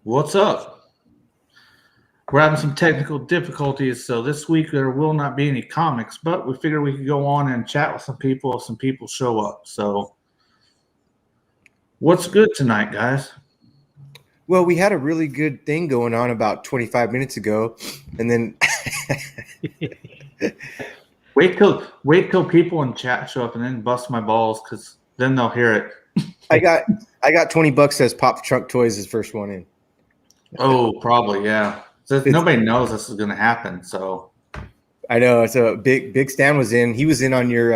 What's up? We're having some technical difficulties, so this week there will not be any comics, but we figured we could go on and chat with some people if some people show up. So, what's good tonight, guys? Well, we had a really good thing going on about 25 minutes ago, and then wait till people in chat show up and then bust my balls, because then they'll hear it. I got $20 as Pop Trunk Toys is first one in. Oh, probably, yeah. So nobody knows this is going to happen, so I know. So Big Stan was in. He was in on your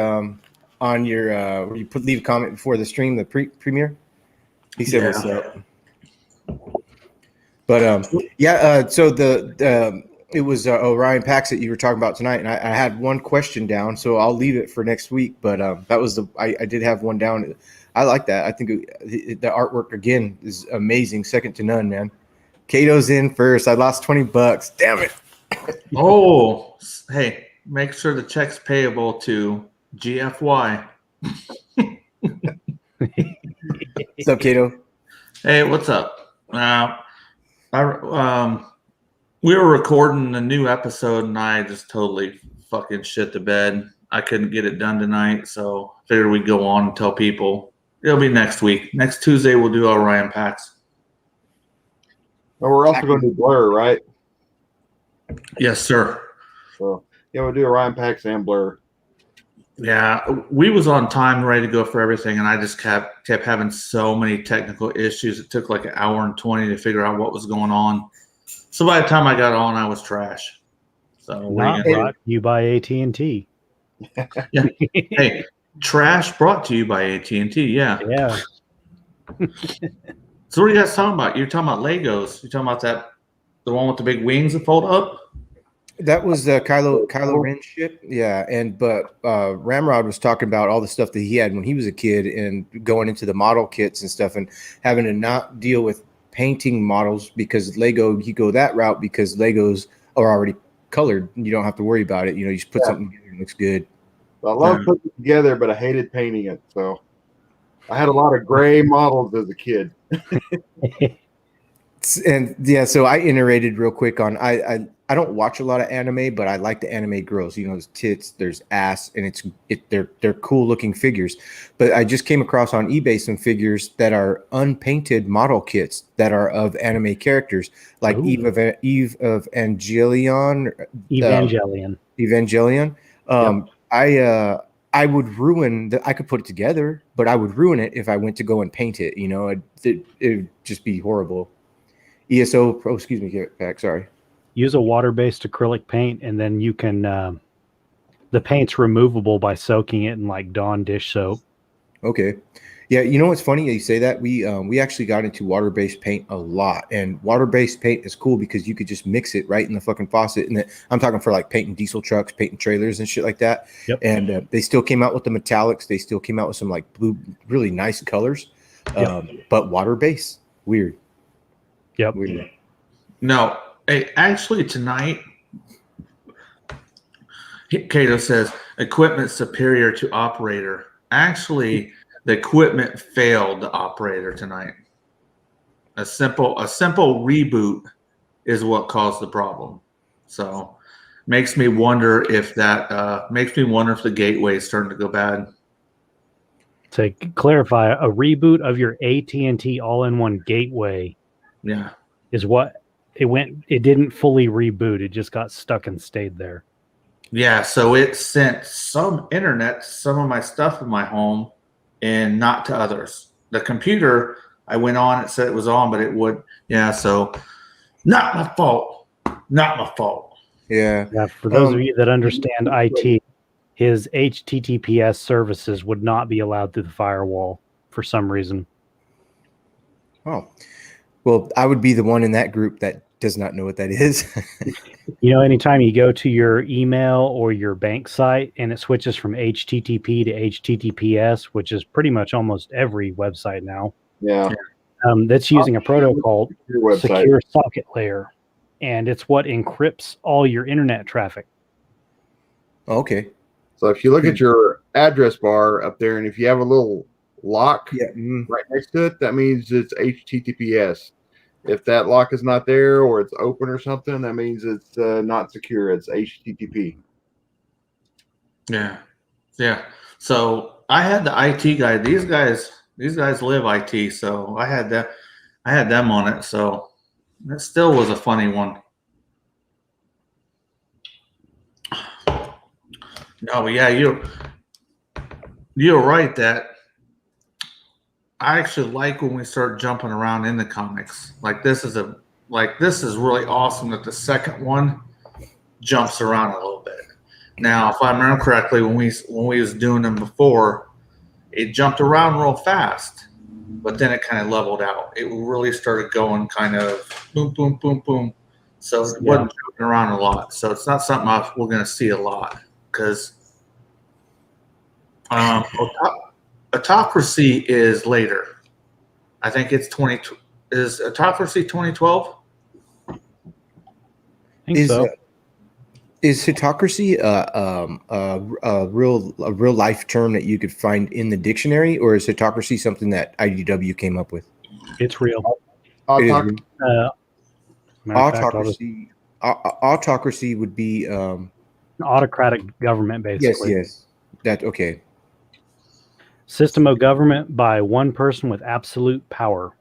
where you leave a comment before the stream, the premiere. He said what's up. But so it was Orion Pax that you were talking about tonight, and I had one question down, so I'll leave it for next week. But that was I did have one down. I like that. I think the artwork again is amazing, second to none, man. Kato's in first. I lost $20. Damn it. Oh, hey, make sure the check's payable to GFY. What's up, Kato? Hey, what's up? We were recording a new episode, and I just totally fucking shit the bed. I couldn't get it done tonight, so figured we'd go on and tell people. It'll be next week. Next Tuesday, we'll do Orion Packs. Well, we're also going to do Blur, right? Yes, sir. So, yeah, we'll do Orion Packs and Blur. Yeah, we was on time, ready to go for everything, and I just kept having so many technical issues. It took like an hour and 20 to figure out what was going on. So by the time I got on, I was trash. So not brought to you by AT&T. Yeah. Hey, trash brought to you by AT&T. Yeah. Yeah. So what are you guys talking about? You're talking about Legos. You're talking about the one with the big wings that fold up? That was the Kylo Ren ship. Yeah. But Ramrod was talking about all the stuff that he had when he was a kid and going into the model kits and stuff and having to not deal with painting models because Lego, you go that route because Legos are already colored. You don't have to worry about it. You know, you just put something together and it looks good. Well, I love putting it together, but I hated painting it. So I had a lot of gray models as a kid. And yeah, so I iterated real quick on I don't watch a lot of anime, but I like the anime girls. You know, there's tits, there's ass, and they're cool looking figures. But I just came across on eBay some figures that are unpainted model kits that are of anime characters, like Eve of Evangelion. Evangelion. I would ruin I could put it together, but I would ruin it if I went to go and paint it. You know, it would just be horrible. ESO, excuse me, Pack, sorry. Use a water-based acrylic paint, and then you can the paint's removable by soaking it in like Dawn dish soap. Okay. Yeah, you know what's funny? You say that we actually got into water-based paint a lot, and water-based paint is cool because you could just mix it right in the fucking faucet. And I'm talking for like painting diesel trucks, painting trailers, and shit like that. Yep. And they still came out with the metallics. They still came out with some like blue, really nice colors, but water-based. Weird. Yep. Weird. No, actually tonight, Cato says equipment superior to operator. Actually, the equipment failed the operator tonight. A simple reboot is what caused the problem. So makes me wonder if the gateway is starting to go bad. To clarify, a reboot of your AT&T all-in-one gateway is what it didn't fully reboot. It just got stuck and stayed there. Yeah, so it sent some internet to some of my stuff in my home and not to others. The computer, I went on, it said it was on, but it would. Yeah, so not my fault. Not my fault. Yeah. For those of you that understand IT, his HTTPS services would not be allowed through the firewall for some reason. Oh, well, I would be the one in that group that does not know what that is. You know, anytime you go to your email or your bank site and it switches from HTTP to HTTPS, which is pretty much almost every website now. Yeah. That's using a protocol, Secure Socket Layer, and it's what encrypts all your internet traffic. Okay. So if you look at your address bar up there, and if you have a little lock right next to it, that means it's HTTPS. If that lock is not there or it's open or something, that means it's not secure. It's HTTP. Yeah. So I had the IT guy. These guys live IT. So I had them on it. So that still was a funny one. No, yeah, you're right that I actually like when we start jumping around in the comics. This is really awesome that the second one jumps around a little bit. Now, if I remember correctly, when we was doing them before, it jumped around real fast, but then it kind of leveled out. It really started going kind of boom, boom, boom, boom. So it wasn't jumping around a lot. So it's not something we're going to see a lot because Autocracy is later. I think it's 20. Is Autocracy 2012? I think so. Is Hitocracy a real life term that you could find in the dictionary, or is Hitocracy something that IDW came up with? It's real. Autocracy. Autocracy would be autocratic government, basically. Yes. That okay. System of government by one person with absolute power.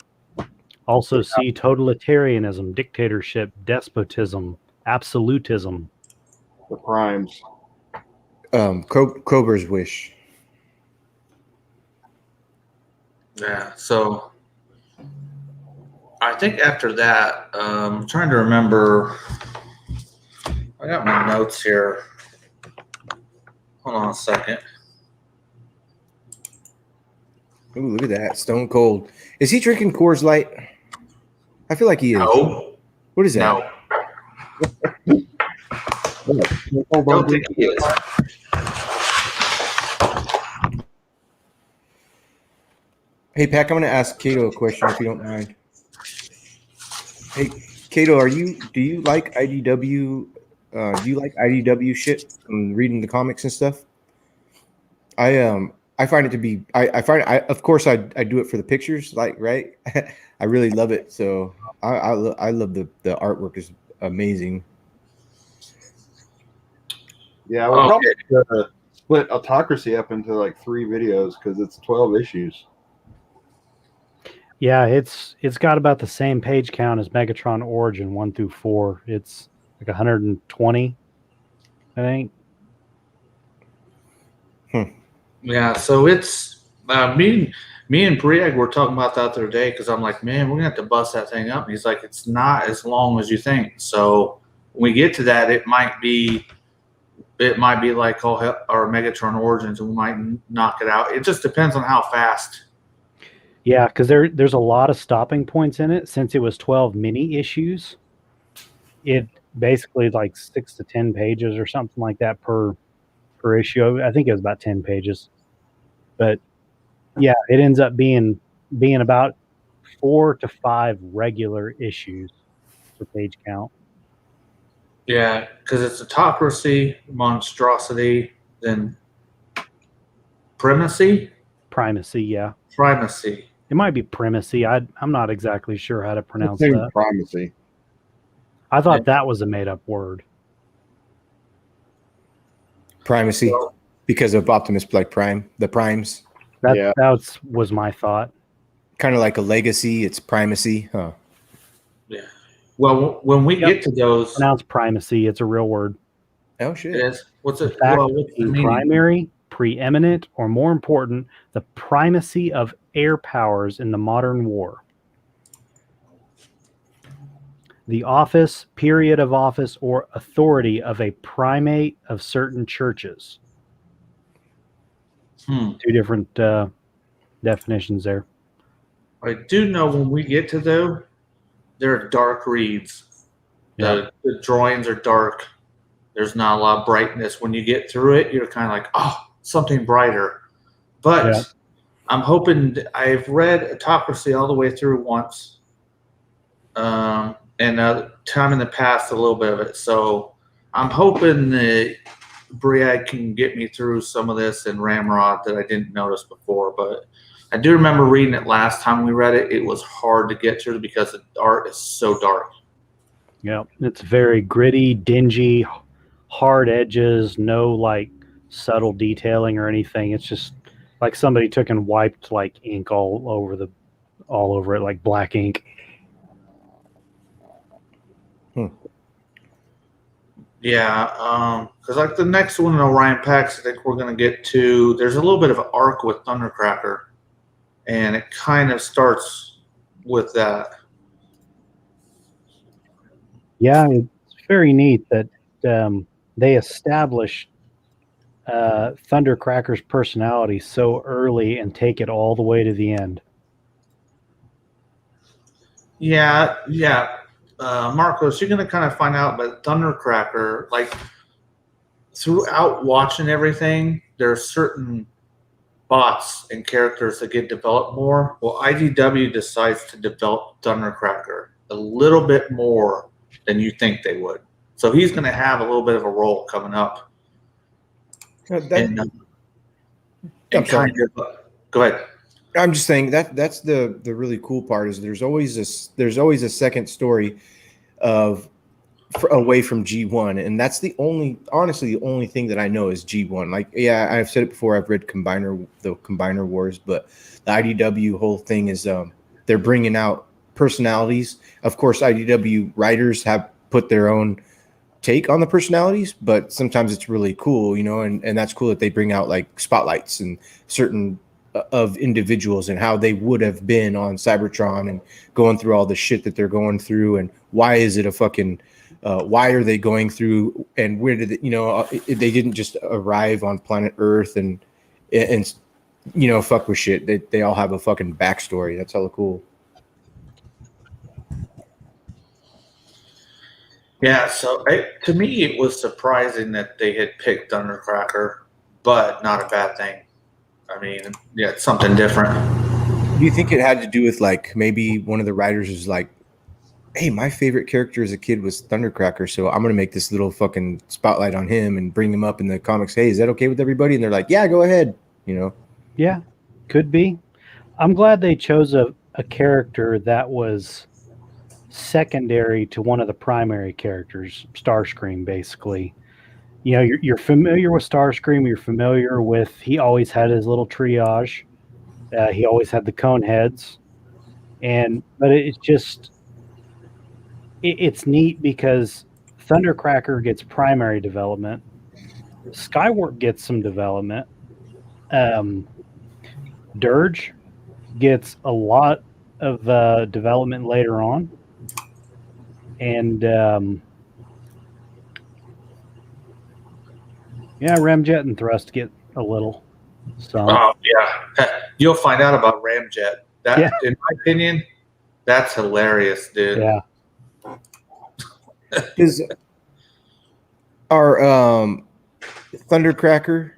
Also see totalitarianism, dictatorship, despotism, absolutism. The primes. Kroger's wish. Yeah. So I think after that, I'm trying to remember. I got my notes here. Hold on a second. Ooh, look at that. Stone Cold. Is he drinking Coors Light? I feel like he is. No. What is that? No. Don't think he is. Hey, Pac, I'm going to ask Kato a question if you don't mind. Hey, Kato, do you like IDW? Do you like IDW shit and reading the comics and stuff? I find it to be. Of course, I do it for the pictures, right. I really love it. So I love the artwork is amazing. Yeah, we'll probably split Autocracy up into like 3 videos because it's 12 issues. Yeah, it's got about the same page count as Megatron Origin 1 through 4. It's like 120, I think. Yeah, so it's me and Briag were talking about that the other day because I'm like, man, we're gonna have to bust that thing up. And he's like, it's not as long as you think. So when we get to that, it might be like our Megatron Origins, and we might knock it out. It just depends on how fast. Yeah, because there's a lot of stopping points in it. Since it was 12 mini issues, it basically like 6 to 10 pages or something like that per issue. I think it was about 10 pages. But yeah, it ends up being about 4 to 5 regular issues for page count. Yeah, because it's Autocracy, Monstrosity, then Primacy, yeah. Primacy. It might be Primacy. I'm not exactly sure how to pronounce that. Primacy. I thought that was a made-up word. Primacy, because of Optimus like Prime, the primes. That was my thought. Kind of like a legacy. It's primacy, huh? Yeah. Well, when we get to those, pronounced primacy. It's a real word. Oh shit! Yes. What's it? What's the primary, preeminent, or more important, the primacy of air powers in the modern war. The office, period of office, or authority of a primate of certain churches. 2 different definitions there. I do know when we get to those, they're dark reads. The drawings are dark. There's not a lot of brightness. When you get through it, you're kind of like, oh, something brighter. But I'm hoping I've read Autocracy all the way through once. And time in the past, a little bit of it. So I'm hoping that Briag can get me through some of this in Ramrod that I didn't notice before. But I do remember reading it last time we read it. It was hard to get through because the art is so dark. Yeah, it's very gritty, dingy, hard edges, no like subtle detailing or anything. It's just like somebody took and wiped like ink all over it, like black ink. Yeah, because like the next one in Orion Pax, I think we're going to get to. There's a little bit of an arc with Thundercracker, and it kind of starts with that. Yeah, it's very neat that they established Thundercracker's personality so early and take it all the way to the end. Yeah. Marcos, you're going to kind of find out, but Thundercracker, like throughout watching everything, there are certain bots and characters that get developed more. Well, IDW decides to develop Thundercracker a little bit more than you think they would. So he's going to have a little bit of a role coming up. I'm sorry. Go ahead. I'm just saying that's the really cool part is there's always a second story away from G1, and that's honestly the only thing that I know is G1. Like, yeah, I've said it before. I've read the Combiner Wars, but the IDW whole thing is they're bringing out personalities. Of course, IDW writers have put their own take on the personalities, but sometimes it's really cool, and that's cool that they bring out like spotlights and certain of individuals and how they would have been on Cybertron and going through all the shit that they're going through, and why is it a fucking why are they going through, and where did they didn't just arrive on planet Earth and fuck with shit. They all have a fucking backstory. That's hella cool. Yeah, so to me, it was surprising that they had picked Thundercracker, but not a bad thing. I mean, yeah, it's something different. Do you think it had to do with like maybe one of the writers was like, hey, my favorite character as a kid was Thundercracker, so I'm going to make this little fucking spotlight on him and bring him up in the comics. Hey, is that okay with everybody? And they're like, yeah, go ahead. Yeah, could be. I'm glad they chose a character that was secondary to one of the primary characters, Starscream, basically. You're familiar with Starscream. You're familiar with, he always had his little triage. He always had the cone heads. But it's just, it's neat because Thundercracker gets primary development. Skywarp gets some development. Dirge gets a lot of development later on. And Ramjet and Thrust get a little. So yeah, you'll find out about Ramjet. That, in my opinion, that's hilarious, dude. Yeah. Are Thundercracker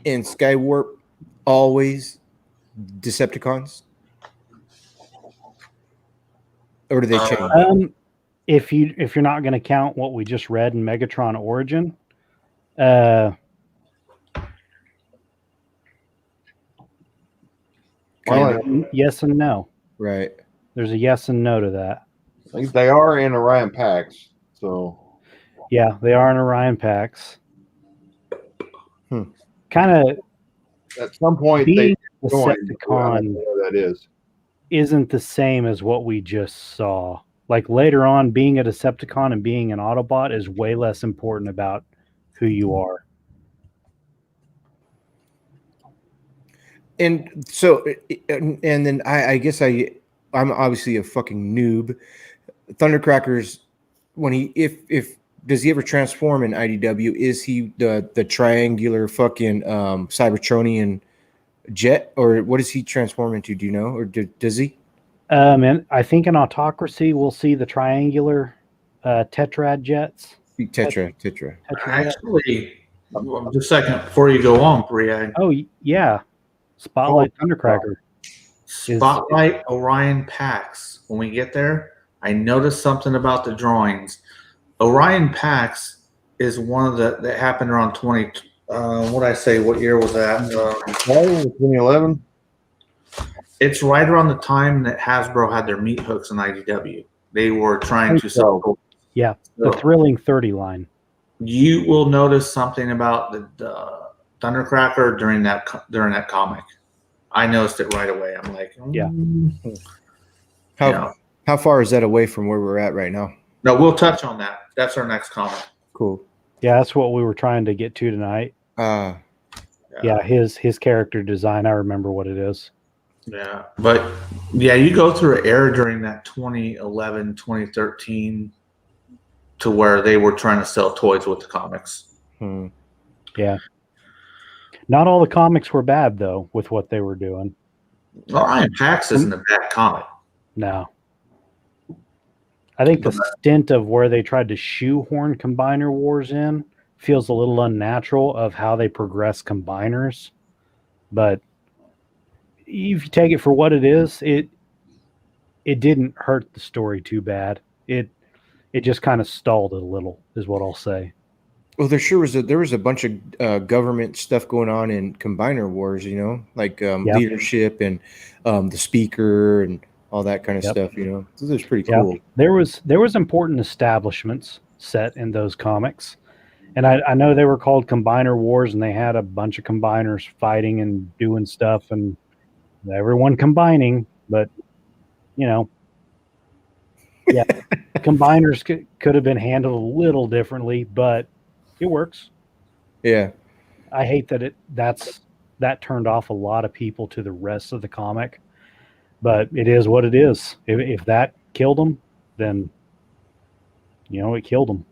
and Skywarp always Decepticons, or do they change? If you're not going to count what we just read in Megatron Origin, yes and no. Right. There's a yes and no to that. I think they are in Orion Pax, so yeah, they are in Orion Pax. Kind of. At some point, being they Decepticon that is isn't the same as what we just saw. Like later on, being a Decepticon and being an Autobot is way less important about who you are. And so, and then I guess I'm obviously a fucking noob. Thundercracker's when if does he ever transform in IDW? Is he the triangular fucking Cybertronian jet, or what does he transform into? Do you know, or does he? And I think in Autocracy we'll see the triangular Tetrad jets. Tetra. Actually, just a second before you go on, Briag. Oh yeah, Spotlight Thundercracker. Spotlight Orion Pax. When we get there, I noticed something about the drawings. Orion Pax is one of that happened around 20. What did I say? What year was that? 2011. It's right around the time that Hasbro had their meat hooks in IDW. They were trying to sell toys. Yeah, So the Thrilling 30 line. you will notice something about the Thundercracker during that comic. I noticed it right away. I'm like, Yeah. How far is that away from where we're at right now? No, we'll touch on that. That's our next comic. Cool. Yeah, that's what we were trying to get to tonight. Yeah, his character design, I remember what it is. Yeah, but yeah, you go through an era during that 2011, 2013 to where they were trying to sell toys with the comics. Yeah. Not all the comics were bad, though, with what they were doing. Well, Iron Pax isn't a bad comic. No. I think the stint of where they tried to shoehorn Combiner Wars in feels a little unnatural of how they progress combiners. But if you take it for what it is, it didn't hurt the story too bad. It just kind of stalled it a little, is what I'll say. Well, there was a bunch of government stuff going on in Combiner Wars, like leadership and the speaker and all that kind of stuff, So that's pretty cool. There was important establishments set in those comics. And I know they were called Combiner Wars, and they had a bunch of combiners fighting and doing stuff and everyone combining, but combiners could have been handled a little differently, but it works. Yeah. I hate that that turned off a lot of people to the rest of the comic, but it is what it is. If that killed them, then it killed them.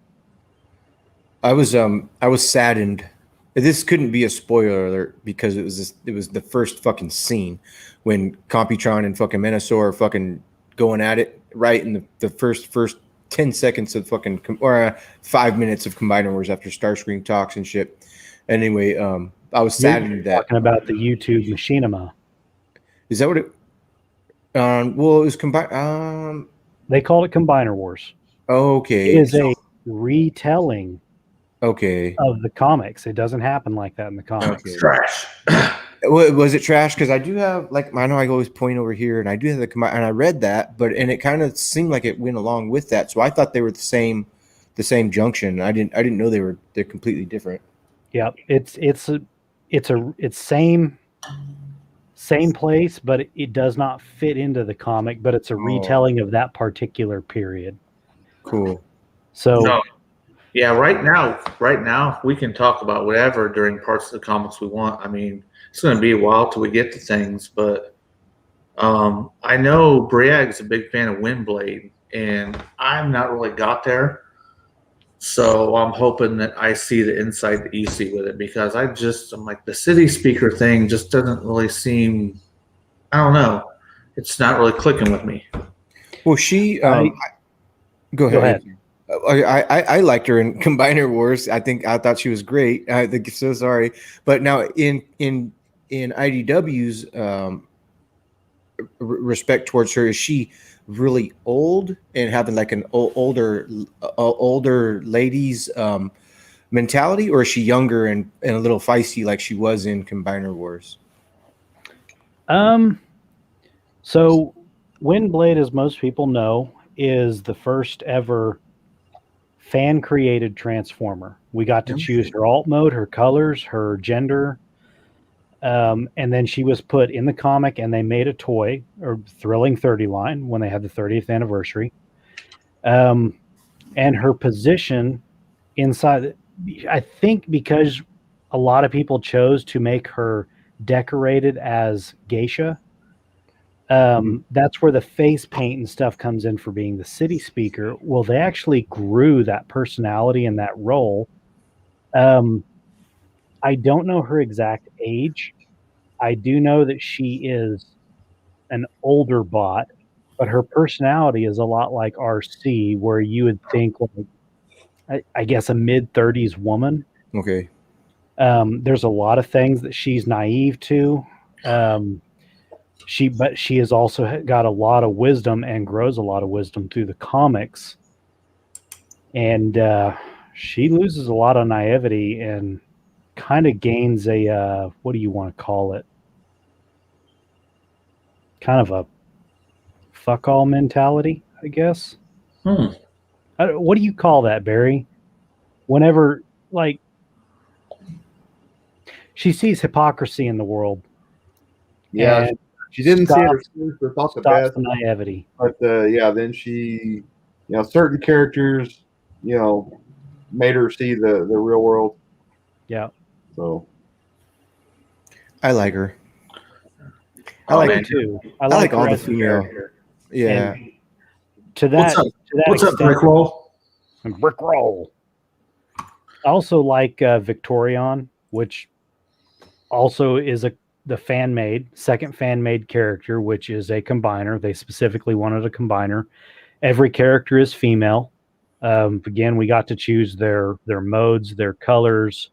I was saddened. This couldn't be a spoiler alert because it was the first fucking scene when Computron and fucking Menasor are fucking going at it right in the first 10 seconds of fucking or 5 minutes of Combiner Wars after Starscream talks and shit. Anyway, I was saddened that talking about the YouTube machinima. Is that what it? Well, it was combined. They called it Combiner Wars. Okay, it is a retelling. Okay. Of the comics. It doesn't happen like that in the comics. Okay. Trash. Was it trash? Because I do have, I know I always point over here, and I do have and I read that, and it kind of seemed like it went along with that. So I thought they were the same junction. I didn't know they're completely different. Yeah, it's same place, but it does not fit into the comic. But it's a retelling of that particular period. Cool. So. No. Yeah, right now we can talk about whatever during parts of the comics we want. I mean, it's going to be a while till we get to things, but I know Briag's a big fan of Windblade, and I'm not really got there. So I'm hoping that I see the insight that you see with it, because I'm like, the city speaker thing just doesn't really seem, I don't know. It's not really clicking with me. Well, go ahead. I liked her in Combiner Wars. I thought she was great. I think so sorry, but now in IDW's respect towards her, is she really old and having like an older lady's mentality, or is she younger and a little feisty like she was in Combiner Wars? So Windblade, as most people know, is the first ever fan-created Transformer. We got to choose her alt mode, her colors, her gender, and then she was put in the comic, and they made a toy, or Thrilling 30 line, when they had the 30th anniversary. And her position inside, I think because a lot of people chose to make her decorated as geisha, that's where the face paint and stuff comes in for being the city speaker. Well, they actually grew that personality and that role. I don't know her exact age. I do know that she is an older bot, but her personality is a lot like RC, where you would think, like, I guess, a mid-30s woman. Okay. There's a lot of things that she's naive to. But she has also got a lot of wisdom and grows a lot of wisdom through the comics. And she loses a lot of naivety and kind of gains a, what do you want to call it? kind of a fuck all mentality, I guess. What do you call that, Barry? Whenever, like, she sees hypocrisy in the world. Yeah, she didn't see it herself, or thought the best. The naivety. But then she, certain characters, made her see the real world. Yeah. So I like her. I like her too. I like all the female female. Yeah. And to that, what's up, Brick Roll? Brick Roll. I also like Victorion, which also is the second fan-made character, which is a combiner. They specifically wanted a combiner. Every character is female. Again, we got to choose their modes, their colors.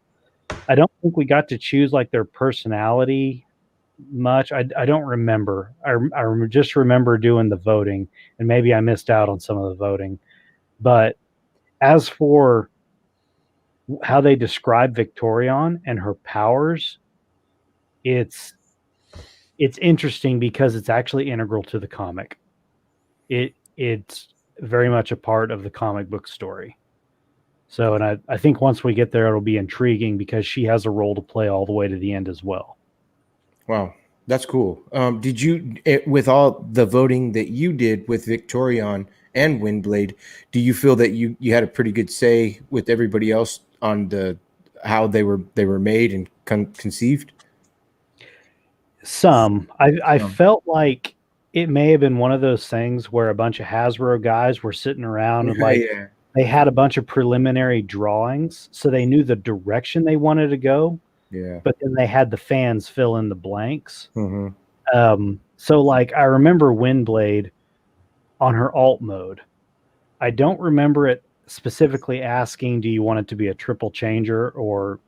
I don't think we got to choose like their personality much. I don't remember. I just remember doing the voting, and maybe I missed out on some of the voting. But as for how they describe Victorion and her powers, it's interesting because it's actually integral to the comic. It's very much a part of the comic book story. So, and I think once we get there, it'll be intriguing because she has a role to play all the way to the end as well. Wow, that's cool. Did you, with all the voting that you did with Victorion and Windblade, do you feel that you had a pretty good say with everybody else on how they were made and conceived? Some. I felt like it may have been one of those things where a bunch of Hasbro guys were sitting around and they had a bunch of preliminary drawings, so they knew the direction they wanted to go. Yeah. But then they had the fans fill in the blanks. Mm-hmm. So like I remember Windblade on her alt mode. I don't remember it specifically asking, do you want it to be a triple changer or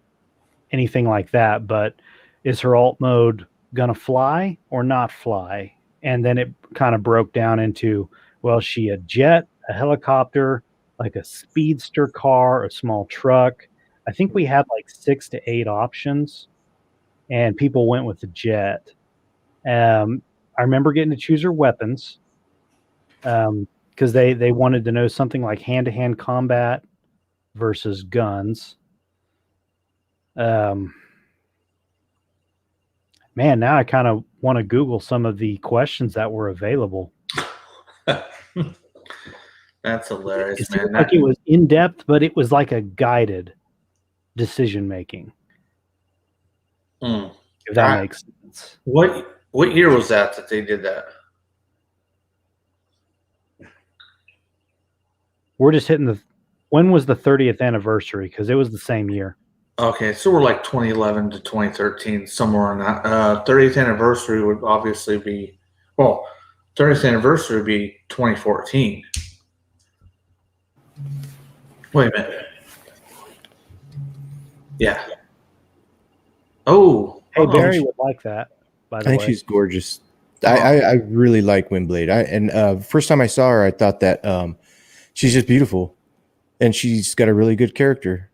anything like that, but is her alt mode gonna fly or not fly? And then it kind of broke down into, well, she a jet, a helicopter, like a speedster car, a small truck. I think we had like 6 to 8 options, and people went with the jet. I remember getting to choose her weapons because they wanted to know something like hand-to-hand combat versus guns. Man, now I kind of want to Google some of the questions that were available. That's hilarious, it man. Like it was in depth, but it was like a guided decision making. If that makes sense. What year was that they did that? We're just hitting when was the 30th anniversary? Because it was the same year. Okay, so we're like 2011 to 2013, somewhere on that. 30th anniversary would obviously be, 30th anniversary would be 2014. Wait a minute. Yeah. Oh. Hey, Barry would like that, by the way. I think she's gorgeous. I really like Windblade. And first time I saw her, I thought that she's just beautiful. And she's got a really good character.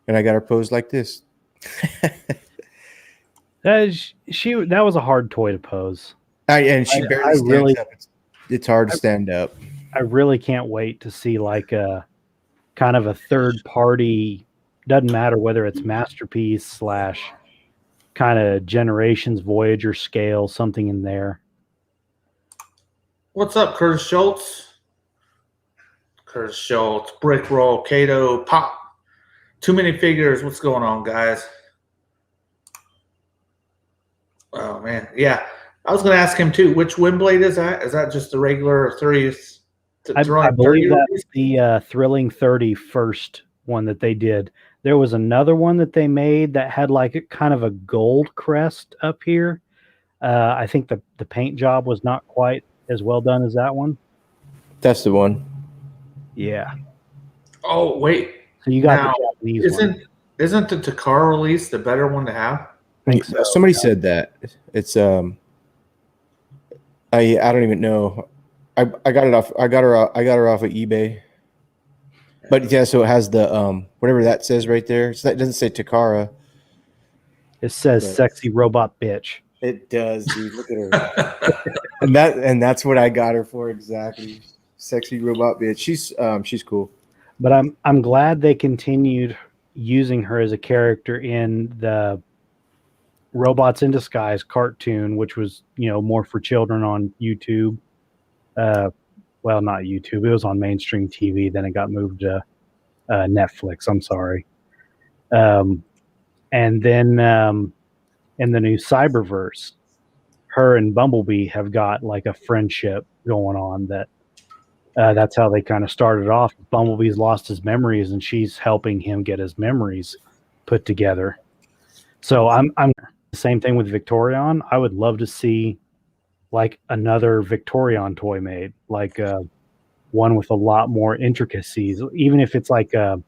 And I got her posed like this. That was a hard toy to pose. And she barely stands up. It's hard to stand up. I really can't wait to see like a kind of a third party. Doesn't matter whether it's Masterpiece / kind of Generations Voyager scale, something in there. What's up, Curtis Schultz? Curtis Schultz, Brick Roll, Kato, Pop. Too many figures. What's going on, guys? Oh, man. Yeah. I was going to ask him, too. Which Windblade is that? Is that just the regular 30th? I believe that's the Thrilling 30 first one that they did. There was another one that they made that had like a kind of a gold crest up here. I think the paint job was not quite as well done as that one. That's the one. Yeah. Oh, wait. So you got the Japanese one. Isn't the Takara release the better one to have? I think so. Somebody said that. It's I don't even know. I got it off. I got her off of eBay. But yeah, so it has the whatever that says right there. So that doesn't say Takara. It says "sexy robot bitch." It does, dude. Look at her. and that's what I got her for exactly. Sexy robot bitch. She's cool. But I'm glad they continued using her as a character in the Robots in Disguise cartoon, which was, more for children on YouTube. Well, not YouTube. It was on mainstream TV. Then it got moved to Netflix. I'm sorry. And then in the new Cyberverse, her and Bumblebee have got like a friendship going on. That's how they kind of started off. Bumblebee's lost his memories, and she's helping him get his memories put together. So I'm the same thing with Victorion. I would love to see like another Victorion toy made, like one with a lot more intricacies, even if it's like the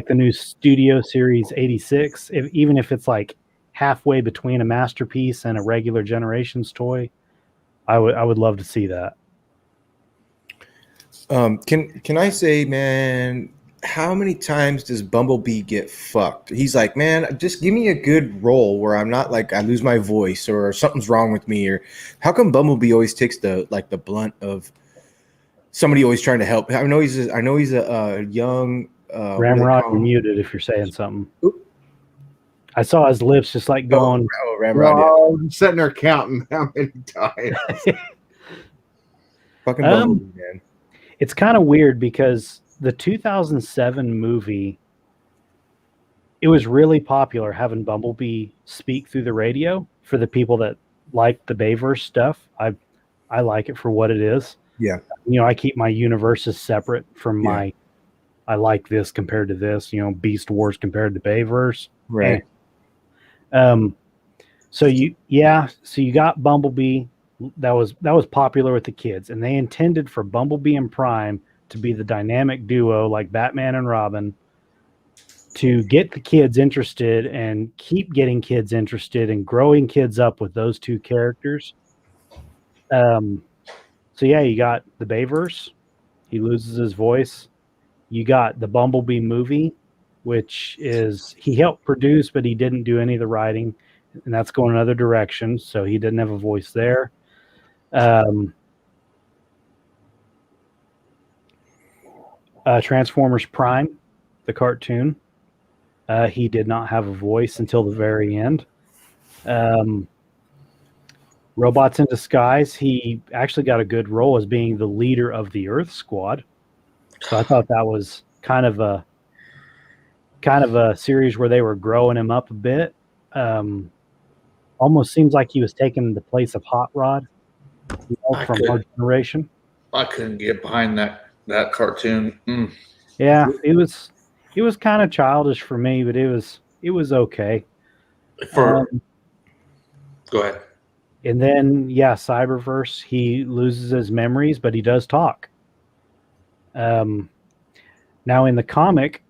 new Studio Series 86, even if it's like halfway between a Masterpiece and a regular Generations toy. I would love to see that. Can I say, man, how many times does Bumblebee get fucked? He's like, man, just give me a good role where I'm not like I lose my voice or something's wrong with me. Or how come Bumblebee always takes the blunt of somebody always trying to help? I know he's a young Ramrod, you're muted if you're saying something. Oop. I saw his lips just like going. Ramrod, I'm sitting there counting how many times. Fucking Bumblebee, man. It's kind of weird because the 2007 movie, it was really popular having Bumblebee speak through the radio for the people that like the Bayverse stuff. I like it for what it is. Yeah. I keep my universes separate from my, I like this compared to this, Beast Wars compared to Bayverse. Right. So you got Bumblebee that was popular with the kids, and they intended for Bumblebee and Prime to be the dynamic duo like Batman and Robin, to get the kids interested and keep getting kids interested and growing kids up with those two characters. So you got the Bayverse, he loses his voice. You got the Bumblebee movie, which is he helped produce, but he didn't do any of the writing, and that's going another direction. So he didn't have a voice there. Transformers Prime, the cartoon, he did not have a voice until the very end. Robots in Disguise, he actually got a good role as being the leader of the Earth Squad. So I thought that was kind of a series where they were growing him up a bit. Almost seems like he was taking the place of Hot Rod from our generation. I couldn't get behind that cartoon. Yeah, it was kind of childish for me, but it was okay. Go ahead. And then Cyberverse, he loses his memories, but he does talk. Now in the comic,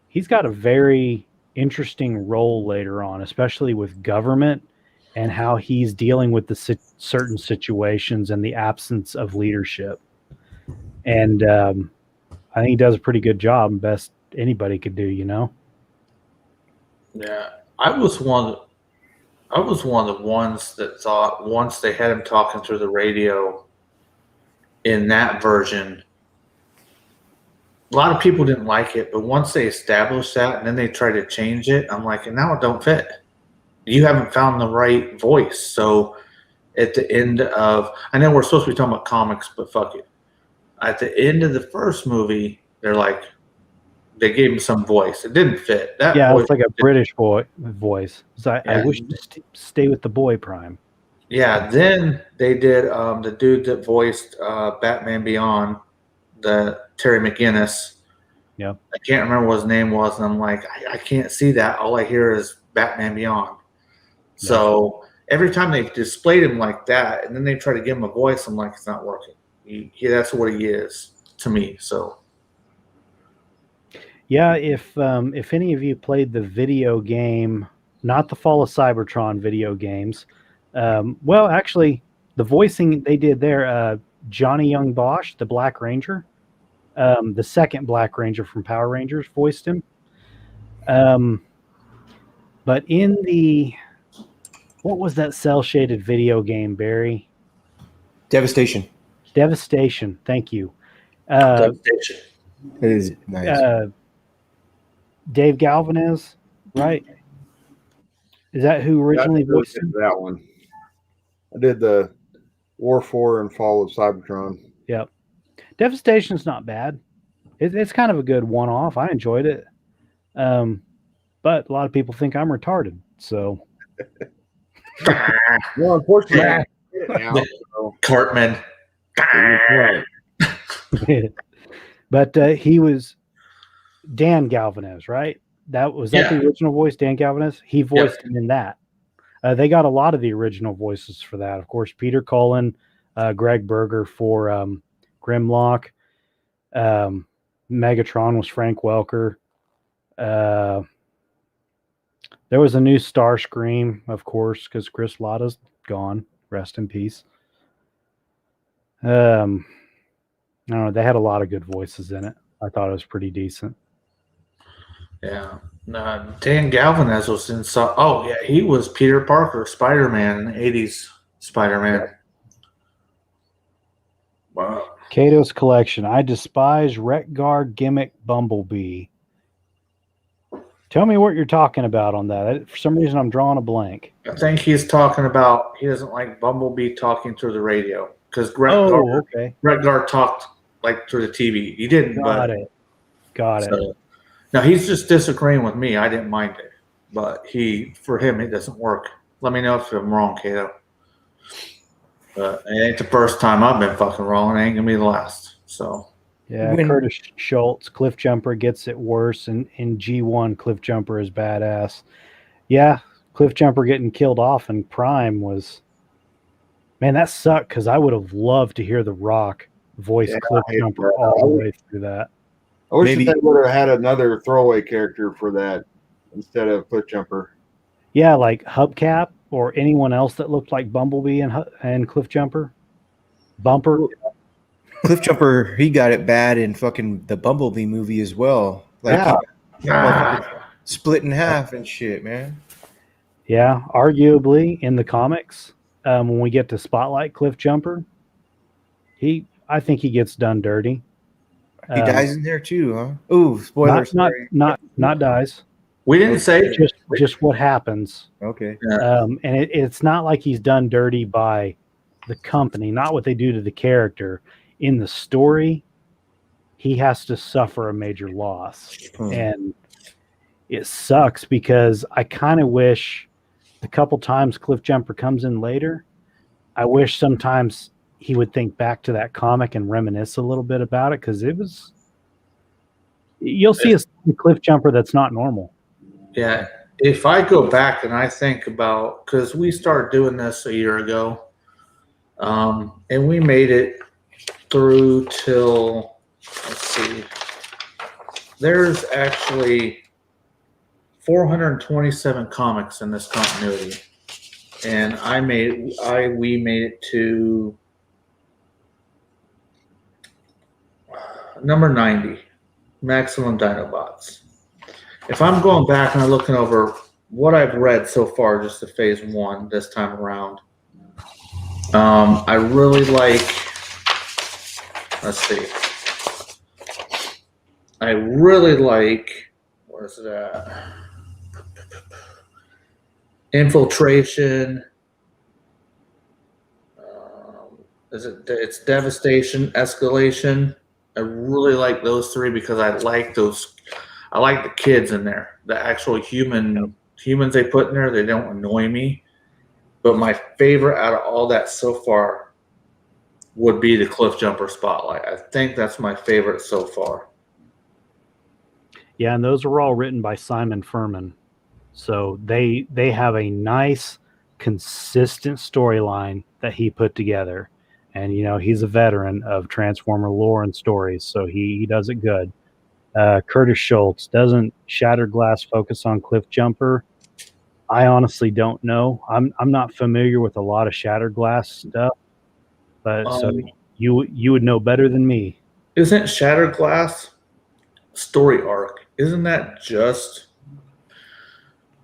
he's got a very interesting role later on, especially with government and how he's dealing with the certain situations and the absence of leadership. And I think he does a pretty good job, best anybody could do, Yeah, I was one of the ones that thought once they had him talking through the radio in that version, a lot of people didn't like it, but once they established that and then they tried to change it, I'm like, and now it don't fit. You haven't found the right voice. So at the end of, I know we're supposed to be talking about comics, but fuck it. At the end of the first movie, they're like, they gave him some voice. It didn't fit. It's like a British voice. So I wish to stay with the boy Prime. Yeah, then they did the dude that voiced Batman Beyond, the Terry McGinnis. Yeah, I can't remember what his name was, and I'm like, I can't see that. All I hear is Batman Beyond. Yeah. So every time they displayed him like that, and then they try to give him a voice, I'm like, it's not working. That's what he is to me. So. Yeah, if any of you played the video game, not the Fall of Cybertron video games, well, actually, the voicing they did there, Johnny Young Bosch, the Black Ranger, the second Black Ranger from Power Rangers, voiced him. But in the What was that cell shaded video game, Barry? Devastation. Devastation. Thank you. Devastation. It is nice. Dave Galvanez, right? Is that who originally voiced him? that one? I did the War 4 and Fall of Cybertron. Yep. Devastation's not bad. It's kind of a good one-off. I enjoyed it. But a lot of people think I'm retarded. So. Well, unfortunately, now, so. Cartman. But he was Dan Galvanez, right? That the original voice, Dan Galvanez? He voiced him in that. They got a lot of the original voices for that. Of course, Peter Cullen, Greg Berger for Grimlock. Megatron was Frank Welker. There was a new Starscream, of course, because Chris Latta's gone. Rest in peace. I don't know. They had a lot of good voices in it. I thought it was pretty decent. Yeah. Dan Galvanez was in he was Peter Parker, Spider-Man in the 80s Spider-Man. Wow. Kato's collection. I despise Wreck-Gar gimmick Bumblebee. Tell me what you're talking about on that. For some reason, I'm drawing a blank. I think he's talking about he doesn't like Bumblebee talking through the radio because Wreck-Gar talked like through the TV. He didn't. Got it. Now he's just disagreeing with me. I didn't mind it, but for him it doesn't work. Let me know if I'm wrong, Kato. But it ain't the first time I've been fucking wrong. It ain't gonna be the last. So yeah, Curtis Schultz, Cliff Jumper gets it worse, and in G1, Cliff Jumper is badass. Yeah, Cliff Jumper getting killed off in Prime was, man, that sucked because I would have loved to hear The Rock voice Cliff Jumper all the way through that. I wish they would have had another throwaway character for that instead of Cliff Jumper. Yeah, like Hubcap or anyone else that looked like Bumblebee and Cliff Jumper. Bumper. Cliff Jumper, he got it bad in fucking the Bumblebee movie as well. Like, split in half and shit, man. Yeah, arguably in the comics, when we get to Spotlight Cliff Jumper, I think he gets done dirty. He dies in there too, huh? Ooh, spoilers. Not dies. We didn't say just what happens. Okay. And it's not like he's done dirty by the company, not what they do to the character. In the story, he has to suffer a major loss. And it sucks because I kind of wish the couple times Cliff Jumper comes in later, I wish sometimes he would think back to that comic and reminisce a little bit about it, because you'll see a Cliff Jumper that's not normal. Yeah. If I go back and I think about, because we started doing this a year ago, and we made it through till, let's see, there's actually 427 comics in this continuity, and we made it to number 90, Maximum Dinobots. If I'm going back and I'm looking over what I've read so far, just to phase 1 this time around, I really like, let's see, I really like, where's it at? Infiltration. It's Devastation, Escalation. I really like those 3 because I like the kids in there. The actual humans they put in there, they don't annoy me. But my favorite out of all that so far would be the Cliff Jumper Spotlight. I think that's my favorite so far. Yeah, and those are all written by Simon Furman. So they have a nice, consistent storyline that he put together. And, he's a veteran of Transformer lore and stories, so he does it good. Curtis Schultz, doesn't Shattered Glass focus on Cliff Jumper? I honestly don't know. I'm not familiar with a lot of Shattered Glass stuff, but so you would know better than me. Isn't Shattered Glass story arc? Isn't that just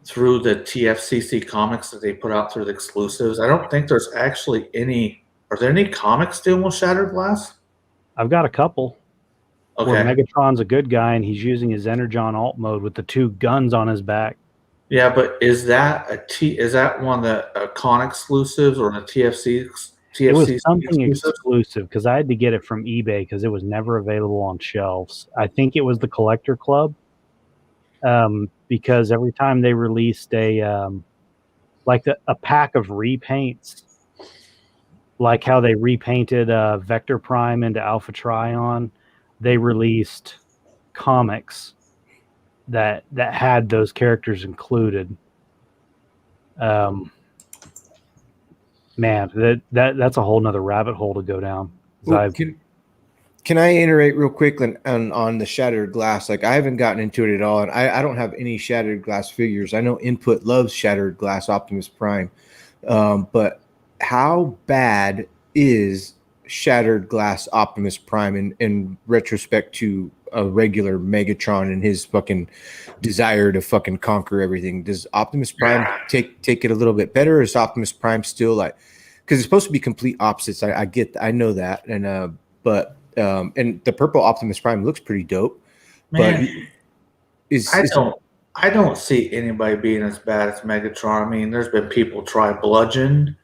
through the TFCC comics that they put out through the exclusives. I don't think there's actually any. Are there any comics dealing with Shattered Glass? I've got a couple. Okay. Where Megatron's a good guy and he's using his Energon alt mode with the 2 guns on his back. Yeah, but is that one of the con exclusives or the TFC? It was something exclusive because I had to get it from eBay because it was never available on shelves. I think it was the Collector Club, because every time they released a pack of repaints, like how they repainted Vector Prime into Alpha Trion, they released comics that had those characters included. Man, that's a whole nother rabbit hole to go down. Well, can I iterate real quick on the Shattered Glass? Like, I haven't gotten into it at all, and I don't have any Shattered Glass figures. I know Input loves Shattered Glass Optimus Prime, but how bad is Shattered Glass Optimus Prime in retrospect to a regular Megatron and his fucking desire to fucking conquer everything? Does Optimus Prime take it a little bit better? Or is Optimus Prime still like, because it's supposed to be complete opposites? I know that, and but and the purple Optimus Prime looks pretty dope. Man, I don't see anybody being as bad as Megatron. I mean, there's been people try Bludgeon.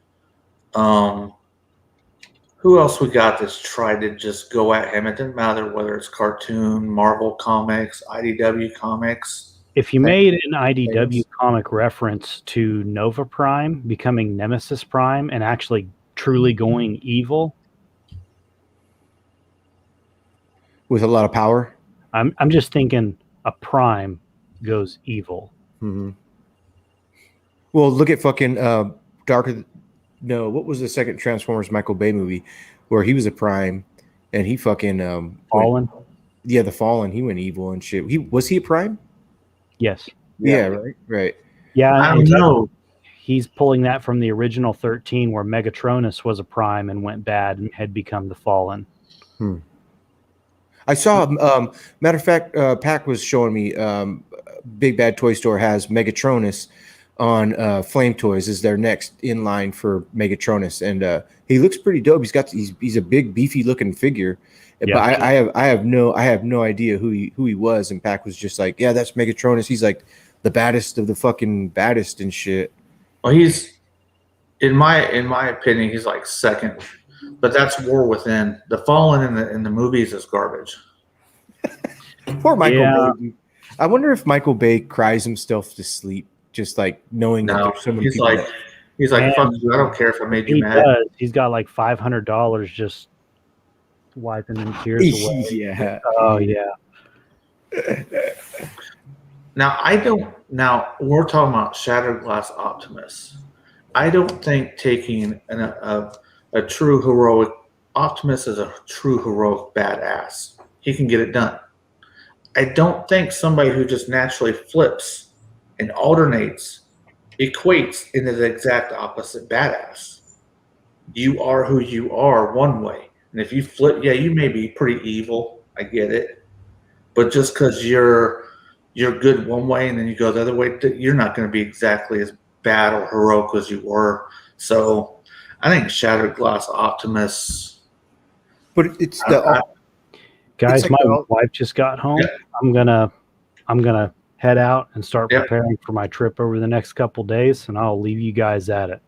Who else we got that's tried to just go at him? It doesn't matter whether it's cartoon, Marvel Comics, IDW Comics. If you made an IDW comic reference to Nova Prime becoming Nemesis Prime and actually truly going evil, with a lot of power, I'm just thinking a Prime goes evil. Mm-hmm. Well, look at fucking No, what was the second Transformers Michael Bay movie where he was a Prime and he fucking Fallen? The Fallen. He went evil and shit. Was he a Prime? Yes. Yeah, right. Yeah, I don't know. He's pulling that from the original 13 where Megatronus was a Prime and went bad and had become the Fallen. I saw, matter of fact, Pac was showing me, Big Bad Toy Store has Megatronus on Flame Toys is their next in line for Megatronus, and he looks pretty dope. He's a big beefy looking figure, but I have no idea who he was. And Pac was just like, yeah, that's Megatronus. He's like the baddest of the fucking baddest and shit. Well, he's in my opinion, he's like second, but that's War Within. The Fallen in the movies is garbage. Poor Michael Bay. I wonder if Michael Bay cries himself to sleep. Just like knowing that there's so many people. He's like, fuck you, I don't care if I made you mad. He's got like $500 just wiping them tears away. Yeah. Oh yeah. Now we're talking about Shattered Glass Optimus. I don't think taking a true heroic Optimus is a true heroic badass. He can get it done. I don't think somebody who just naturally flips and alternates equates into the exact opposite badass. You are who you are one way. And if you flip, you may be pretty evil. I get it. But just because you're good one way and then you go the other way, you're not going to be exactly as bad or heroic as you were. So I think Shattered Glass Optimus. But it's guys, like my wife just got home. Yeah. I'm gonna head out and start preparing for my trip over the next couple days, and I'll leave you guys at it.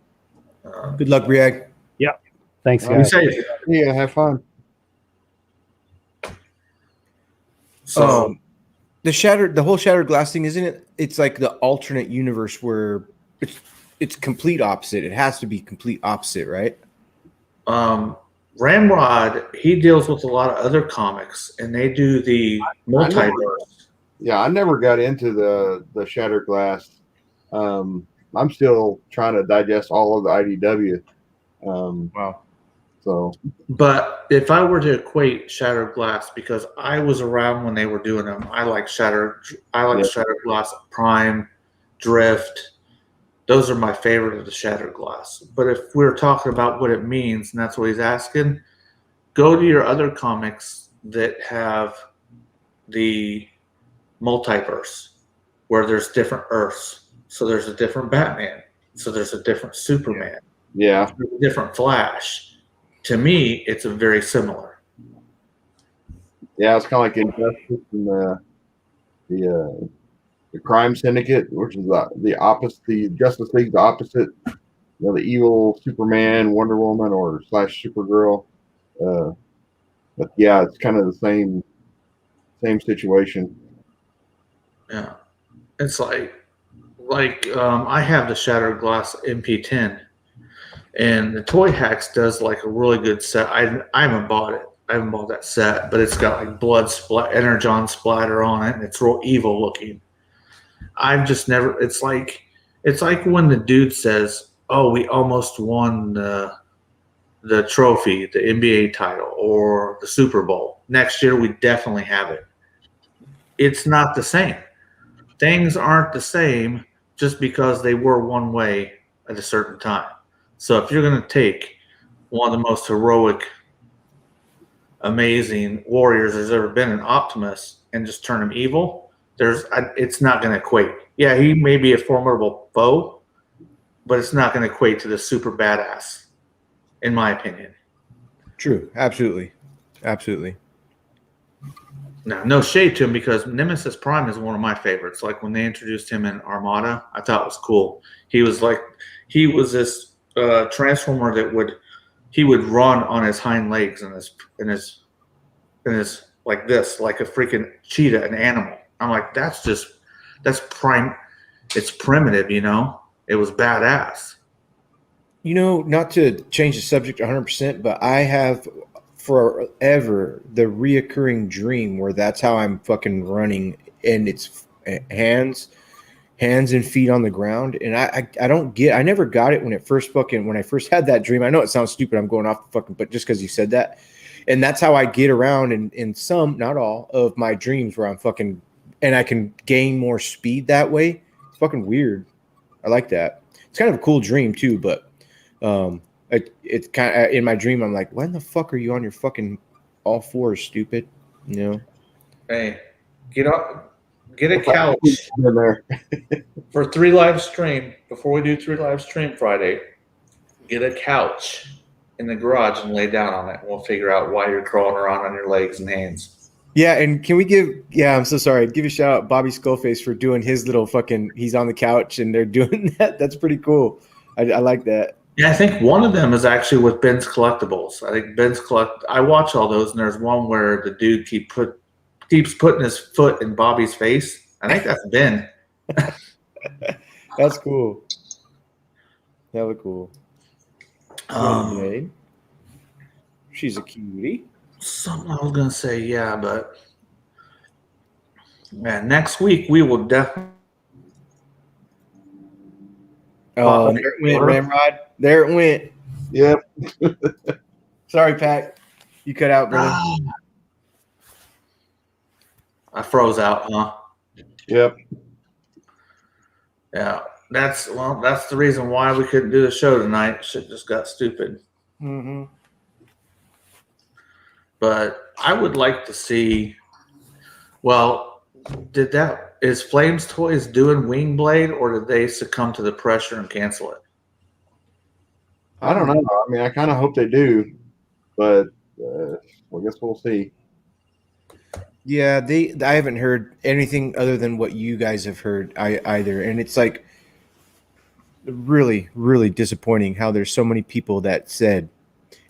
Good luck, Briag. Yep. Thanks, guys. Yeah, have fun. So the whole Shattered Glass thing, isn't it? It's like the alternate universe where it's complete opposite. It has to be complete opposite, right? Ramrod, he deals with a lot of other comics, and they do the multiverse. I never got into the Shattered Glass. I'm still trying to digest all of the IDW. Wow. So, but if I were to equate Shattered Glass, because I was around when they were doing them, I like Shattered Glass Prime, Drift. Those are my favorite of the Shattered Glass. But if we're talking about what it means, and that's what he's asking, go to your other comics that have the multiverse, where there's different Earths. So there's a different Batman. So there's a different Superman. Yeah. A different Flash. To me, it's a very similar. Yeah, it's kind of like Injustice and the Crime Syndicate, which is the opposite. The Justice League's opposite. You know, the evil Superman, Wonder Woman, or / Supergirl. But yeah, it's kind of the same situation. Yeah, it's like I have the Shattered Glass MP10, and the Toy Hacks does like a really good set. I haven't bought it. I haven't bought that set, but it's got like blood energon splatter on it, and it's real evil looking. I've just never. It's like when the dude says, "Oh, we almost won the trophy, the NBA title, or the Super Bowl. Next year, we definitely have it." It's not the same. Things aren't the same just because they were one way at a certain time. So if you're going to take one of the most heroic, amazing warriors there's ever been in Optimus and just turn him evil, it's not going to equate. Yeah, he may be a formidable foe, but it's not going to equate to the super badass, in my opinion. True. Absolutely. Absolutely. Now, no shade to him because Nemesis Prime is one of my favorites. Like when they introduced him in Armada, I thought it was cool. He was this transformer that would run on his hind legs and his like this, like a freaking cheetah, an animal. I'm like, that's prime. It's primitive, you know. It was badass. You know, not to change the subject 100%, but I have forever the reoccurring dream where that's how I'm fucking running, and it's hands and feet on the ground. And I never got it when I first had that dream. I know it sounds stupid. I'm going off the fucking, but just because you said that, and that's how I get around in some, not all, of my dreams where I'm fucking, and I can gain more speed that way. It's fucking weird. I like that. It's kind of a cool dream too, but it's kind of in my dream. I'm like, when the fuck are you on your fucking all fours, stupid? You know. Hey, get a couch for 3 live stream before we do 3 live stream Friday. Get a couch in the garage and lay down on it. We'll figure out why you're crawling around on your legs and hands. Yeah, and can we I'm so sorry. Give a shout out Bobby Skullface for doing his little fucking. He's on the couch and they're doing that. That's pretty cool. I like that. Yeah, I think one of them is actually with Ben's Collectibles. I think I watch all those, and there's one where the dude keeps putting his foot in Bobby's face. I think that's Ben. That's cool. Hella cool. She's a cutie. Something I was gonna say, yeah, but man, next week we will definitely. Oh, there it went, Ramrod. There it went. Yep. Sorry, Pat. You cut out, brother. I froze out, huh? Yep. Yeah, that's the reason why we couldn't do the show tonight. Shit just got stupid. Mm-hmm. But I would like to see. Well, is Flames Toys doing Windblade, or did they succumb to the pressure and cancel it? I don't know. I mean, I kind of hope they do, but I guess we'll see. Yeah, I haven't heard anything other than what you guys have heard either, and it's like really, really disappointing how there's so many people that said,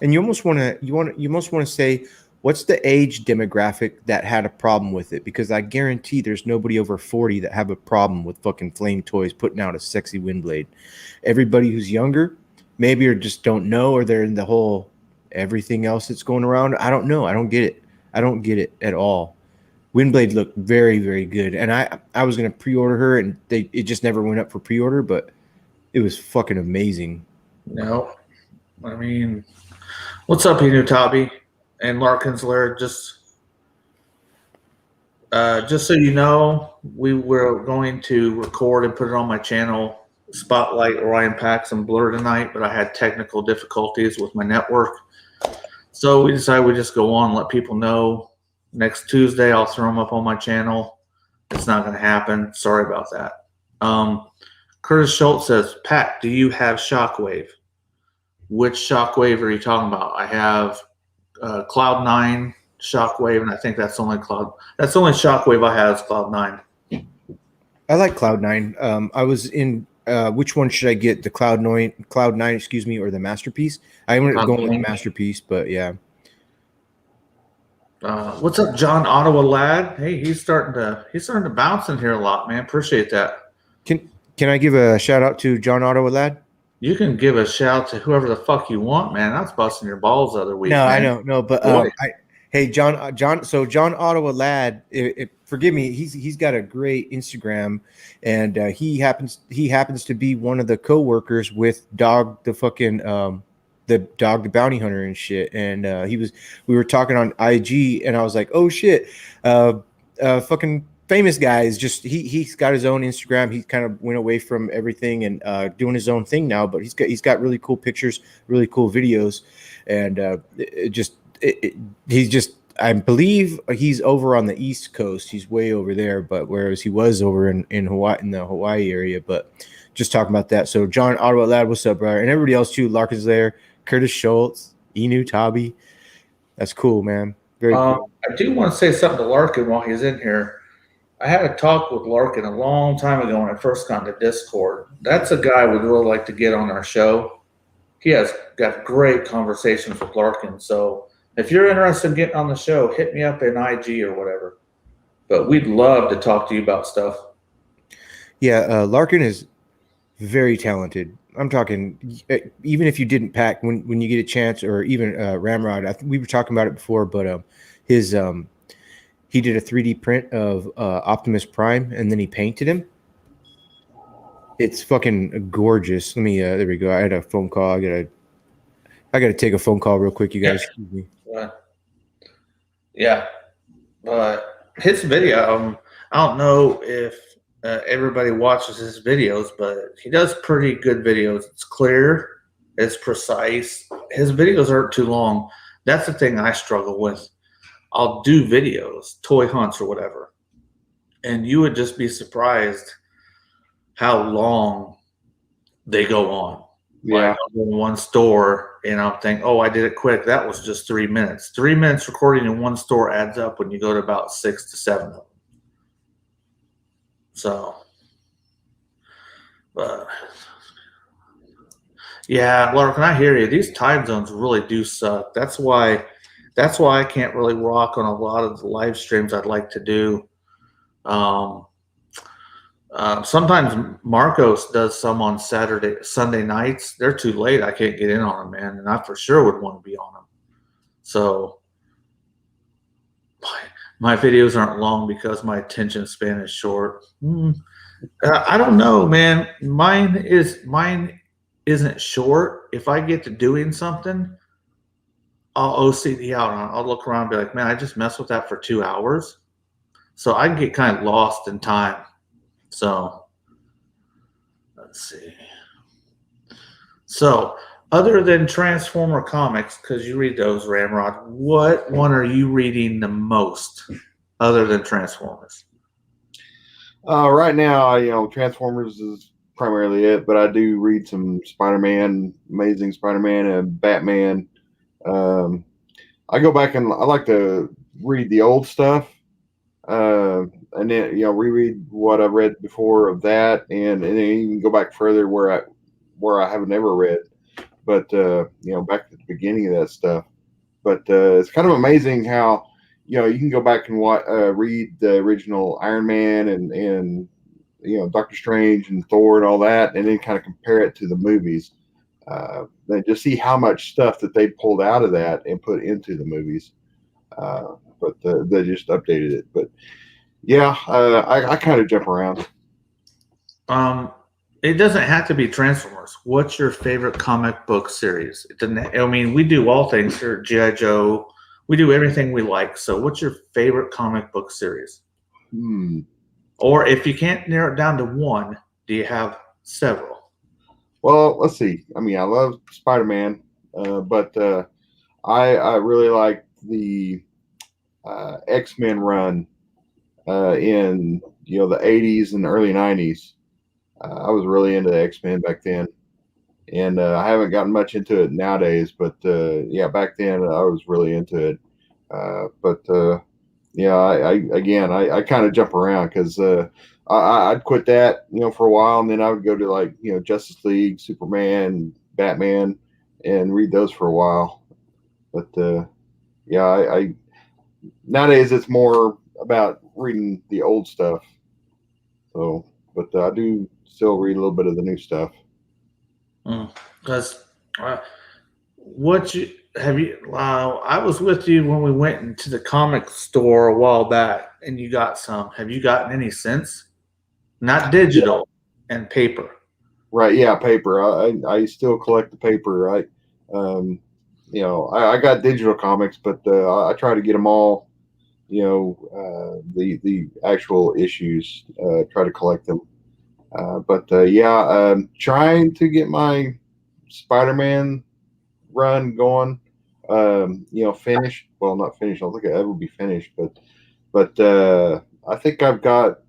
and you almost want to say, what's the age demographic that had a problem with it? Because I guarantee there's nobody over 40 that have a problem with fucking Flame Toys putting out a sexy Windblade. Everybody who's younger, maybe or just don't know, or they're in the whole everything else that's going around. I don't know. I don't get it. I don't get it at all. Windblade looked very, very good, and I was gonna pre-order her, and it just never went up for pre-order, but it was fucking amazing. No, I mean, what's up, Inutabi and Larkins Lair? Just so you know, we were going to record and put it on my channel, Spotlight Orion Packs and Blur tonight, but I had technical difficulties with my network, so we decided we'd just go on and let people know. Next Tuesday, I'll throw them up on my channel. It's not going to happen. Sorry about that. Curtis Schultz says, Pat, do you have Shockwave? Which Shockwave are you talking about? I have Cloud9 Shockwave, and I think that's the only Shockwave I have is Cloud9. I like Cloud9. I was in which one should I get? The Cloud9, excuse me, or the Masterpiece? I ended up going with the Masterpiece, but yeah. What's up, John Ottawa Lad? Hey, he's starting to bounce in here a lot, man. Appreciate that. Can I give a shout out to John Ottawa Lad? You can give a shout to whoever the fuck you want, man. I was busting your balls the other week. No, man. I know, no, but hey, John. So John Ottawa Lad, forgive me. He's got a great Instagram, and he happens to be one of the co-workers with Dog the fucking the bounty hunter and shit. And we were talking on IG, and I was like, oh shit, fucking famous guy is just he's got his own Instagram. He kind of went away from everything and doing his own thing now, but he's got really cool pictures, really cool videos, and he's just I believe he's over on the East Coast. He's way over there, but whereas he was over in Hawaii, in the Hawaii area. But just talking about that. So John Ottawa Lad, what's up, brother? And everybody else too. Larkin's there. Curtis Schultz, Inu Tabi. That's cool, man. Very cool. I do want to say something to Larkin while he's in here. I had a talk with Larkin a long time ago when I first got into Discord. That's a guy we'd really like to get on our show. He has got great conversations with Larkin. So if you're interested in getting on the show, hit me up in IG or whatever. But we'd love to talk to you about stuff. Yeah, Larkin is very talented. I'm talking, even if you didn't pack, when you get a chance, or even Ramrod, I think we were talking about it before, but he did a 3D print of Optimus Prime, and then he painted him. It's fucking gorgeous. Let me. There we go. I had a phone call. I gotta take a phone call real quick, you guys. Excuse me. Yeah, but his video. I don't know if everybody watches his videos, but he does pretty good videos. It's clear. It's precise. His videos aren't too long. That's the thing I struggle with. I'll do videos, toy hunts or whatever, and you would just be surprised how long they go on. Yeah. Like, I'll go in one store and I'll think, oh, I did it quick. That was just 3 minutes. 3 minutes recording in one store adds up when you go to about 6 to 7 of them. So, but yeah, Larkin, I hear you. These time zones really do suck. That's why I can't really rock on a lot of the live streams I'd like to do. Sometimes Marcos does some on Sunday nights. They're too late. I can't get in on them, man. And I for sure would want to be on them. So my videos aren't long because my attention span is short. I don't know, man. Mine isn't short. If I get to doing something, I'll OCD out on it. I'll look around and be like, man, I just messed with that for 2 hours. So I can get kind of lost in time. So let's see. So other than Transformer comics, because you read those, Ramrod, what one are you reading the most other than Transformers? Right now, Transformers is primarily it, but I do read some Spider-Man, Amazing Spider-Man, and Batman. I go back and I like to read the old stuff, and then reread what I read before of that, and then even go back further where I haven't ever read, but back at the beginning of that stuff. But it's kind of amazing how you can go back and read the original Iron Man and Doctor Strange and Thor and all that, and then kind of compare it to the movies. And just see how much stuff that they pulled out of that and put into the movies. But they just updated it. But yeah, I kind of jump around. It doesn't have to be Transformers. What's your favorite comic book series? It doesn't. I mean, we do all things here. G.I. Joe. We do everything we like. So, what's your favorite comic book series? Or if you can't narrow it down to one, do you have several? Well, let's see. I mean, I love Spider-Man, but I really like the X-Men run in the 80s and early 90s. I was really into X-Men back then, and I haven't gotten much into it nowadays. But yeah, back then I was really into it. But yeah, I kind of jump around because I'd quit that, for a while, and then I would go to like Justice League, Superman, Batman, and read those for a while. But yeah, I nowadays it's more about reading the old stuff. So, but I do still read a little bit of the new stuff. Because what you have you? I was with you when we went into the comic store a while back, and you got some. Have you gotten any since? Not digital and paper. Right? Yeah, paper. I still collect the paper. I got digital comics, but I try to get them all. The actual issues. Try to collect them. But yeah, trying to get my Spider-Man run going. Finished. Well, not finished. I don't think it ever be finished, but I think I've got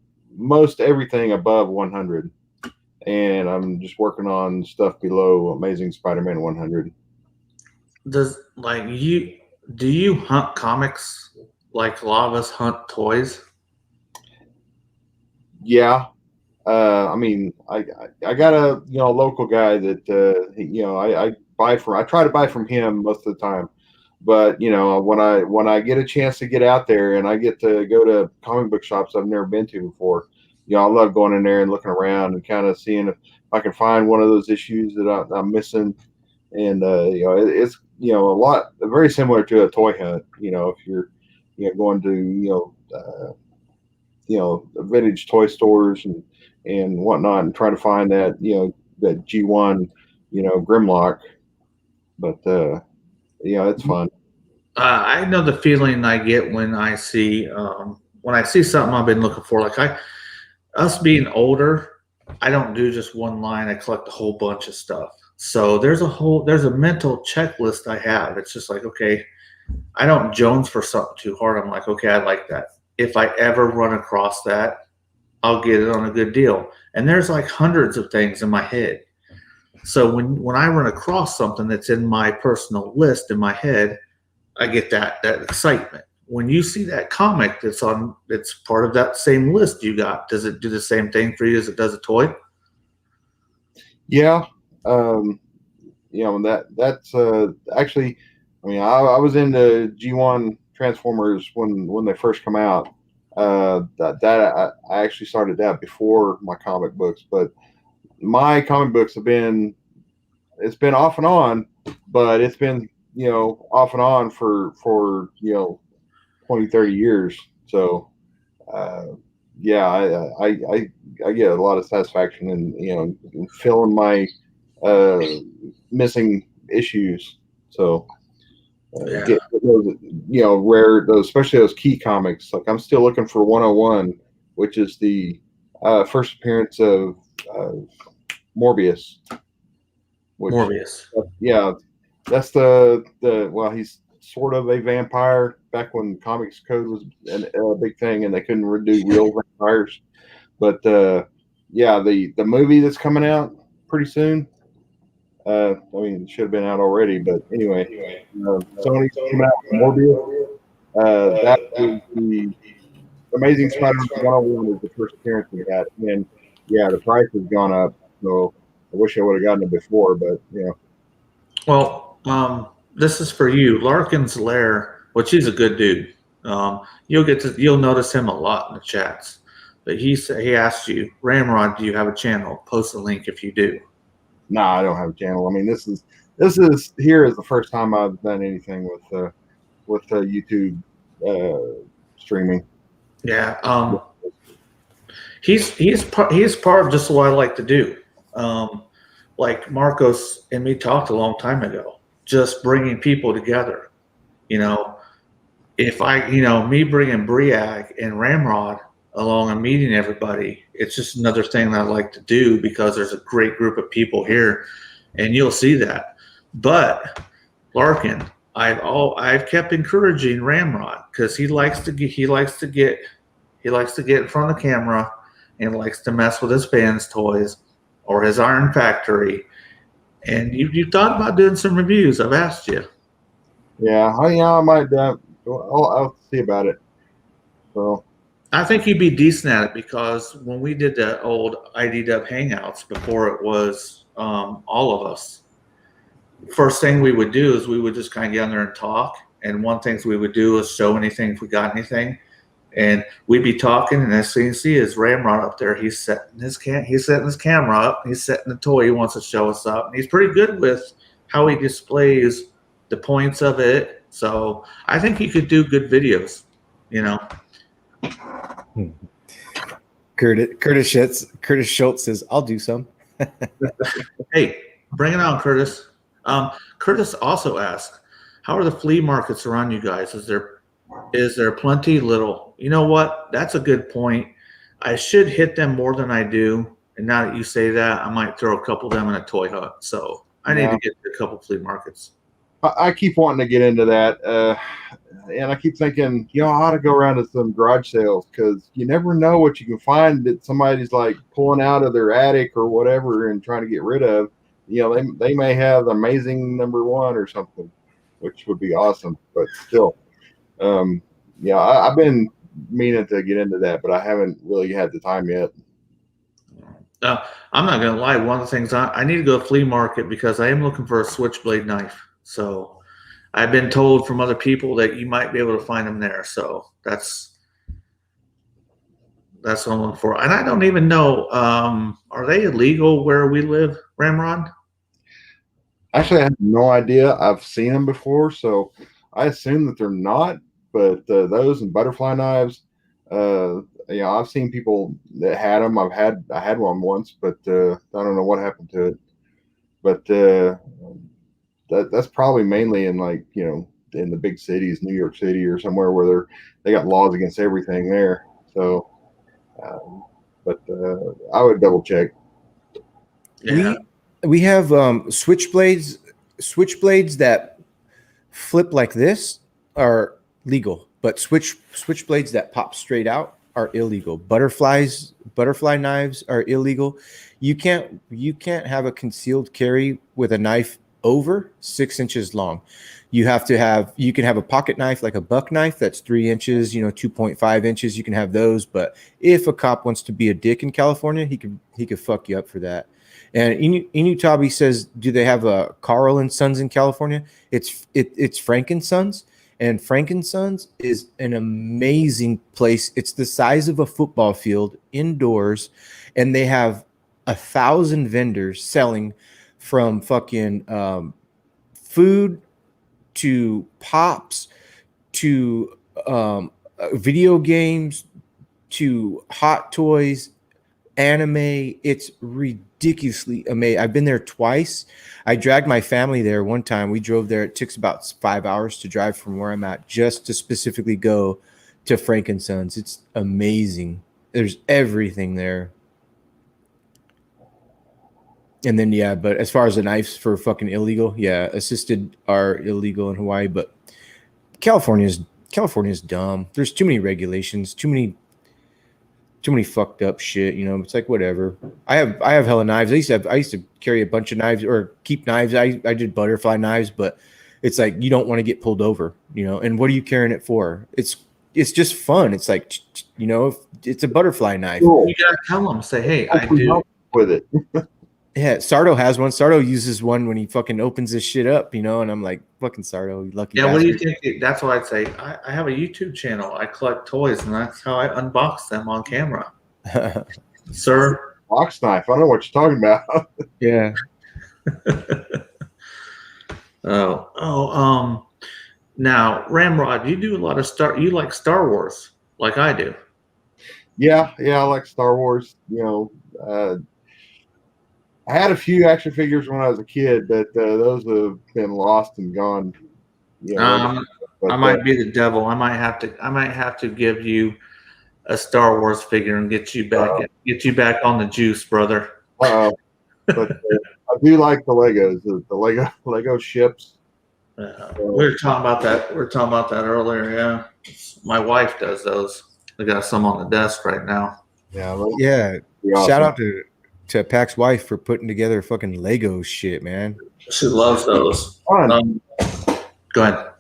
most everything above 100, and I'm just working on stuff below Amazing Spider-Man 100. Do you hunt comics like a lot of us hunt toys? Yeah. I mean, I got a local guy that I buy from. I try to buy from him most of the time, but when I get a chance to get out there and I get to go to comic book shops I've never been to before, I love going in there and looking around and kind of seeing if I can find one of those issues that I'm missing. And it's a lot very similar to a toy hunt. If you're going to vintage toy stores and whatnot, and trying to find that that G1 Grimlock. But it's fun. I know the feeling I get when I see something I've been looking for. Like us being older, I don't do just one line. I collect a whole bunch of stuff. So there's a mental checklist I have. It's just like, okay, I don't Jones for something too hard. I'm like, okay, I like that. If I ever run across that, I'll get it on a good deal. And there's like hundreds of things in my head. So when I run across something that's in my personal list in my head, I get that excitement. When you see that comic that's part of that same list you got, does it do the same thing for you as it does a toy? Yeah. That's actually, I mean, I was into G1 Transformers when they first come out. I actually started that before my comic books, but my comic books it's been off and on, but it's been off and on for 20, 30 years. So yeah, I get a lot of satisfaction in filling my missing issues. So get those, rare, those, especially those key comics. Like I'm still looking for 101, which is the first appearance of Morbius. Morbius. Yeah, that's the well, he's sort of a vampire back when Comics Code was a big thing and they couldn't do real vampires. But yeah, the movie that's coming out pretty soon. I mean, it should have been out already, but anyway, Sony's coming out with Morbius. That is the Amazing Spider-Man 101 is the first appearance of that, and yeah, the price has gone up. So I wish I would have gotten it before, but yeah. Well, this is for you, Larkin's Lair, which he's a good dude. You'll notice him a lot in the chats. But he asked you, Ramrod, do you have a channel? Post a link if you do. No, I don't have a channel. I mean, this is here is the first time I've done anything with YouTube streaming. Yeah. He's part of just what I like to do. Like Marcos and me talked a long time ago, just bringing people together. If me bringing Briag and Ramrod along and meeting everybody, it's just another thing that I like to do because there's a great group of people here, and you'll see that. But Larkin, I've kept encouraging Ramrod because he likes to get in front of the camera and likes to mess with his fans' toys or his Iron Factory. And you thought about doing some reviews. I've asked you. Yeah, I might. I'll see about it. So I think you'd be decent at it because when we did the old IDW Hangouts before it was all of us, first thing we would do is we would just kind of get on there and talk. And one thing we would do is show anything if we got anything. And we'd be talking, and as you can see his Ramrod up there, he's setting his camera up, he's setting the toy he wants to show us up. And he's pretty good with how he displays the points of it. So I think he could do good videos, you know. Curtis Schultz says, "I'll do some." Hey, bring it on, Curtis. Curtis also asked, "How are the flea markets around you guys? Is there plenty? Little? You know what? That's a good point. I should hit them more than I do. And now that you say that, I might throw a couple of them in a toy hut. So I need to get to a couple flea markets." I keep wanting to get into that, and I keep thinking, I ought to go around to some garage sales because you never know what you can find that somebody's like pulling out of their attic or whatever and trying to get rid of. They may have amazing number one or something, which would be awesome. But still, I've been meaning to get into that, but I haven't really had the time yet. I'm not gonna lie. One of the things I need to go to flea market because I am looking for a switchblade knife. So I've been told from other people that you might be able to find them there. So that's what I'm looking for. And I don't even know, are they illegal where we live, Ramrod? Actually, I have no idea. I've seen them before, so I assume that they're not. But those and butterfly knives, I've seen people that had them. I had one once, but I don't know what happened to it. But that's probably mainly in in the big cities, New York City or somewhere where they got laws against everything there. So, but I would double check. Yeah. We have switchblades that flip like this are legal, but switchblades that pop straight out are illegal. Butterfly knives are illegal. You can't have a concealed carry with a knife over 6 inches long. You can have a pocket knife like a buck knife that's 3 inches, 2.5 inches. You can have those, but if a cop wants to be a dick in California, he could fuck you up for that. And Inutabi says, do they have a Carl and Sons in California? It's Frankensons, and Frankensons is an amazing place. It's the size of a football field indoors, and they have 1,000 vendors selling from fucking food to pops to video games to hot toys, anime. It's ridiculously amazing. I've been there twice. I dragged my family there one time. We drove there. It took about 5 hours to drive from where I'm at just to specifically go to Frankensons. It's amazing. There's everything there. And then, but as far as the knives for fucking illegal, assisted are illegal in Hawaii, but California's dumb. There's too many regulations, too many fucked up shit. It's like whatever. I have hella knives. I used to carry a bunch of knives or keep knives. I did butterfly knives, but it's like you don't want to get pulled over, And what are you carrying it for? It's just fun. It's like it's a butterfly knife. You gotta tell them, say, hey, I do with it. Yeah, Sardo has one. Sardo uses one when he fucking opens this shit up, and I'm like, fucking Sardo, you lucky bastard. What do you think? That's what I'd say. I have a YouTube channel. I collect toys, and that's how I unbox them on camera. Sir? Box knife. I don't know what you're talking about. Yeah. Now, Ramrod, you do a lot of you like Star Wars, like I do. Yeah, I like Star Wars. I had a few action figures when I was a kid, but those have been lost and gone. I might be the devil. I might have to give you a Star Wars figure and get you back on the juice, brother. But I do like the Legos, the Lego ships. We were talking about that. earlier. Yeah, my wife does those. I got some on the desk right now. Yeah. Shout out to Pac's wife for putting together fucking Lego shit, man. She loves those. Go ahead.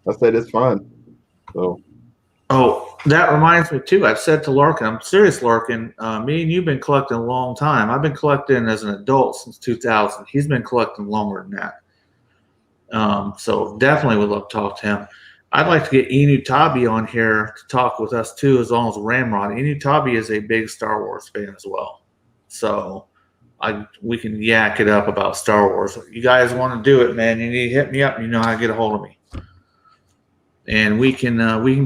I said it's fun. So. Oh, that reminds me too. I've said to Larkin, I'm serious, Larkin. Me and you've been collecting a long time. I've been collecting as an adult since 2000. He's been collecting longer than that. So definitely would love to talk to him. I'd like to get Inu Tabi on here to talk with us too, as long as Ramrod. Inu Tabi is a big Star Wars fan as well. So we can yak it up about Star Wars. If you guys want to do it, man, you need to hit me up. You know how to get a hold of me. And we can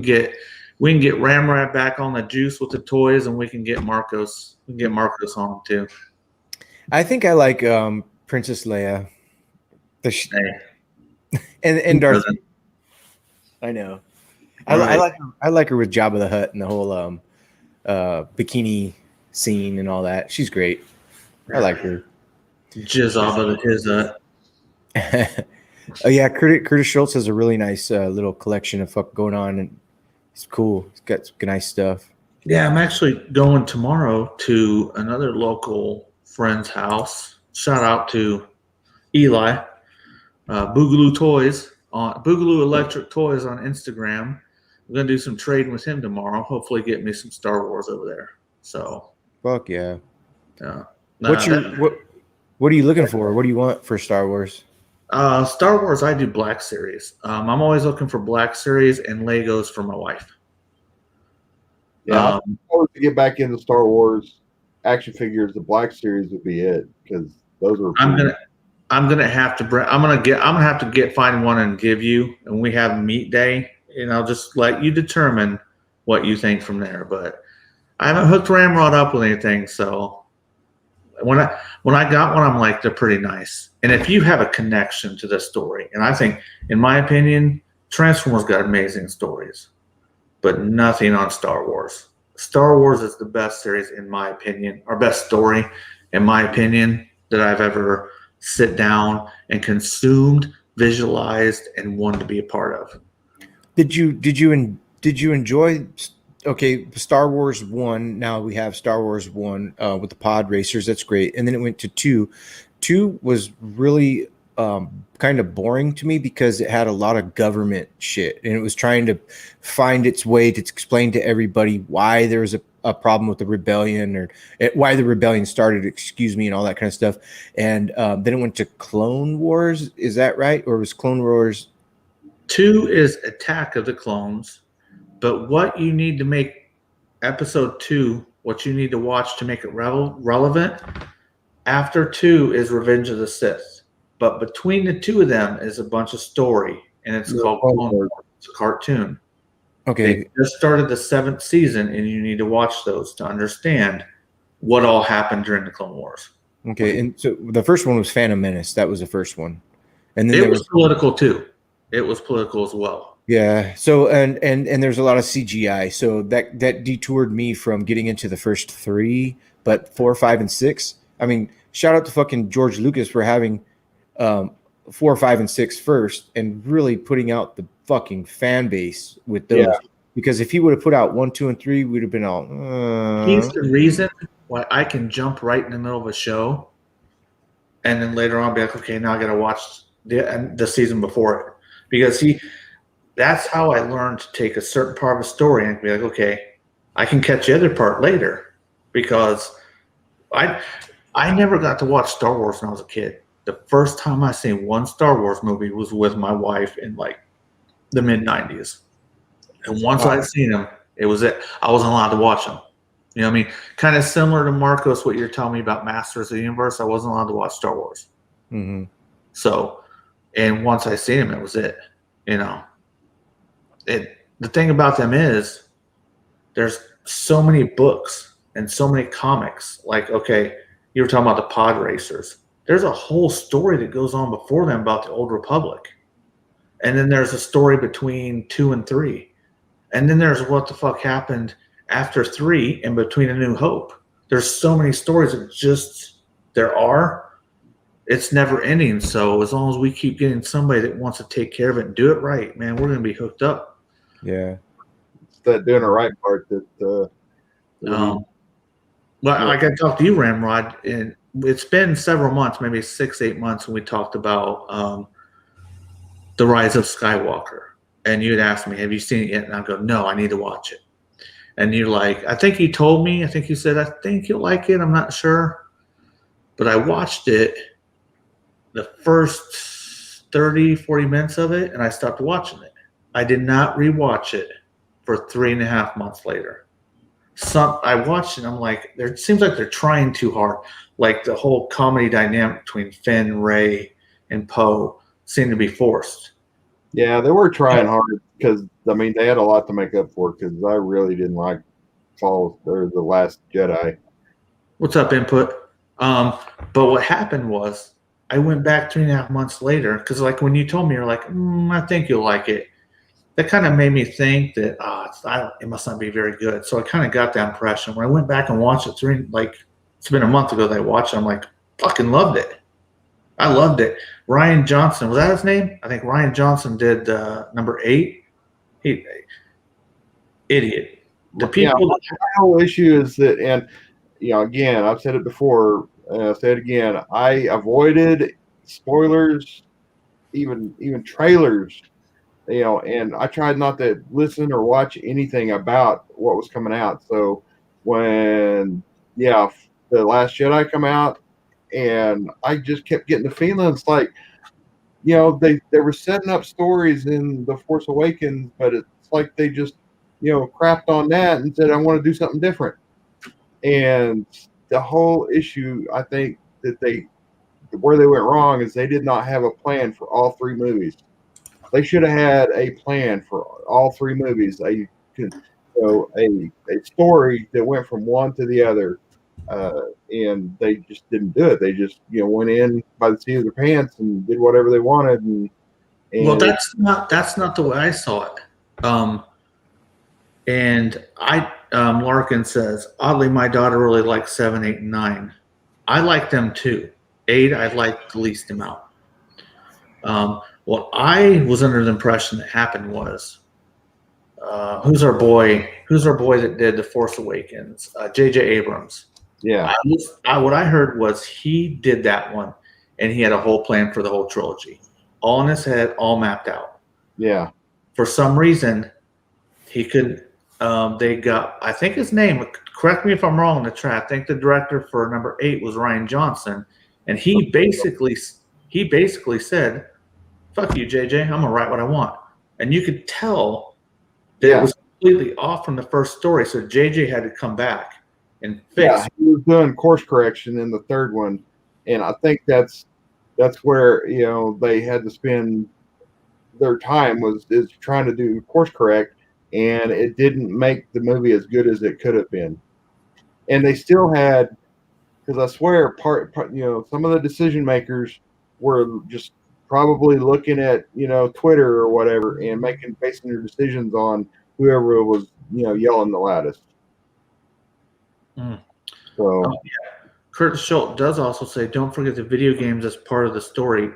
get Ramrod back on the juice with the toys, and we can get Marcos. We can get Marcos on them too. I think I like Princess Leia. And Darth. I know. I like her with Jabba the Hutt and the whole bikini scene and all that. She's great. I like her. Jabba the Hutt. Oh yeah, Curtis Schultz has a really nice little collection of fuck going on, and it's cool. It's got some nice stuff. Yeah, I'm actually going tomorrow to another local friend's house. Shout out to Eli, Boogaloo Toys on Boogaloo Electric Toys on Instagram. I'm gonna do some trading with him tomorrow. Hopefully, get me some Star Wars over there. So, fuck yeah. Yeah. What are you looking for? What do you want for Star Wars? Star Wars, I do Black Series. I'm always looking for Black Series and Legos for my wife. Yeah, to get back into Star Wars action figures, the Black Series would be it, because those are. I'm gonna have to find one and give you, and we have meet day, and I'll just let you determine what you think from there. But I haven't hooked Ramrod up with anything, so when I got one, I'm like, they're pretty nice. And if you have a connection to the story, and I think, in my opinion, Transformers got amazing stories, but nothing on Star Wars. Star Wars is the best series, in my opinion, or best story, in my opinion, that I've ever sit down and consumed, visualized, and wanted to be a part of. Did you enjoy? Okay, Star Wars 1. Now we have Star Wars 1 with the pod racers. That's great. And then it went to 2. 2 was really kind of boring to me because it had a lot of government shit, and it was trying to find its way to explain to everybody why there was a problem with the rebellion, or why the rebellion started, and all that kind of stuff. And then it went to Clone Wars. Is that right? Or was Clone Wars? 2 is Attack of the Clones. But what you need to make episode 2, what you need to watch to make it relevant, after 2 is Revenge of the Sith. But between the two of them is a bunch of story, and it's called Clone Wars. It's a cartoon. Okay. They just started the 7th season, and you need to watch those to understand what all happened during the Clone Wars. Okay, and so the first one was Phantom Menace. That was the first one. And then it was political too. It was political as well. Yeah. So and there's a lot of CGI. So that detoured me from getting into the first 3, but 4, 5, and 6. I mean, shout out to fucking George Lucas for having 4, 5, and 6 first, and really putting out the fucking fan base with those. Yeah. Because if he would have put out 1, 2, and 3, we'd have been all. He's the reason why I can jump right in the middle of a show, and then later on be like, okay, now I got to watch the season before it, because that's how I learned to take a certain part of a story and be like, okay, I can catch the other part later, because I never got to watch Star Wars when I was a kid. The first time I seen one Star Wars movie was with my wife in like the mid-90s. And once I'd seen them, it was it. I wasn't allowed to watch them. You know what I mean? Kind of similar to Marcos, what you're telling me about Masters of the Universe. I wasn't allowed to watch Star Wars. Mm-hmm. So, and once I seen them, it was it. You know, the thing about them is there's so many books and so many comics. Like, okay, you were talking about the pod racers. There's a whole story that goes on before them about the Old Republic. And then there's a story between 2 and 3. And then there's what the fuck happened after 3 and between A New Hope. There's so many stories that it's never ending. So as long as we keep getting somebody that wants to take care of it and do it right, man, we're going to be hooked up. Yeah. that doing the right part that. Well, like I talked to you, Ramrod, and it's been several months, maybe 6-8 months, when we talked about The Rise of Skywalker. And you had asked me, have you seen it yet? And I go, no, I need to watch it. And you're like, I think you told me, I think you said, I think you'll like it. I'm not sure. But I watched it, the first 30, 40 minutes of it, and I stopped watching it. I did not rewatch it for 3.5 months later. I watched it, and I'm like, it seems like they're trying too hard. Like the whole comedy dynamic between Finn, Rey, and Poe seemed to be forced. Yeah, they were trying hard because, I mean, they had a lot to make up for because I really didn't like The Last Jedi. What's up, Input? But what happened was I went back 3.5 months later because, like, when you told me, you're like, I think you'll like it. That kind of made me think that it must not be very good. So I kind of got that impression. When I went back and watched it, it's been a month ago that I watched it. I'm like, fucking loved it. I loved it. Ryan Johnson, was that his name? I think Ryan Johnson did number 8. Idiot. The whole issue is that, and again, I've said it before, I'll say it again. I avoided spoilers, even trailers, and I tried not to listen or watch anything about what was coming out. So when The Last Jedi come out, and I just kept getting the feeling it's like, they were setting up stories in The Force Awakens, but it's like they just, crapped on that and said, I want to do something different. And the whole issue, I think that where they went wrong is they did not have a plan for all 3 movies. They should have had a plan for all 3 movies. A story that went from one to the other. And they just didn't do it. They just, went in by the seat of their pants and did whatever they wanted. And well, that's not the way I saw it. And Larkin says, oddly, my daughter really likes 7, 8, and 9. I like them too. 8, I like the least amount. What I was under the impression that happened was, who's our boy that did The Force Awakens? J.J. Abrams. Yeah. What I heard was he did that one, and he had a whole plan for the whole trilogy, all in his head, all mapped out. Yeah. For some reason, he couldn't. They got, I think his name. Correct me if I'm wrong in the chat. I think the director for number 8 was Ryan Johnson, and he basically said, "Fuck you, JJ. I'm gonna write what I want." And you could tell that it was completely off from the first story. So JJ had to come back and fix. Yeah, he was doing course correction in the third one, and I think that's where they had to spend their time is trying to do course correct, and it didn't make the movie as good as it could have been. And they still had, because I swear, some of the decision makers were just probably looking at Twitter or whatever and basing their decisions on whoever was yelling the loudest. So Curtis Schultz does also say, don't forget the video games as part of the story.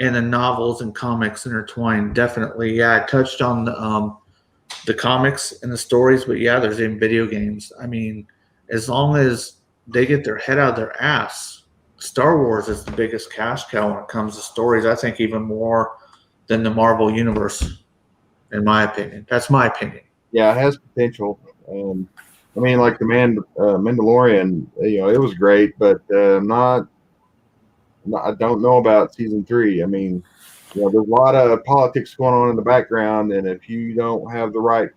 And the novels and comics intertwined. Definitely. Yeah, I touched on the comics and the stories, but yeah, there's even video games. I mean, as long as they get their head out of their ass, Star Wars is the biggest cash cow when it comes to stories. I think even more than the Marvel Universe, in my opinion. That's my opinion. Yeah, it has potential. I mean, like the Mandalorian, it was great, but I don't know about season 3. I mean, there's a lot of politics going on in the background, and if you don't have the right,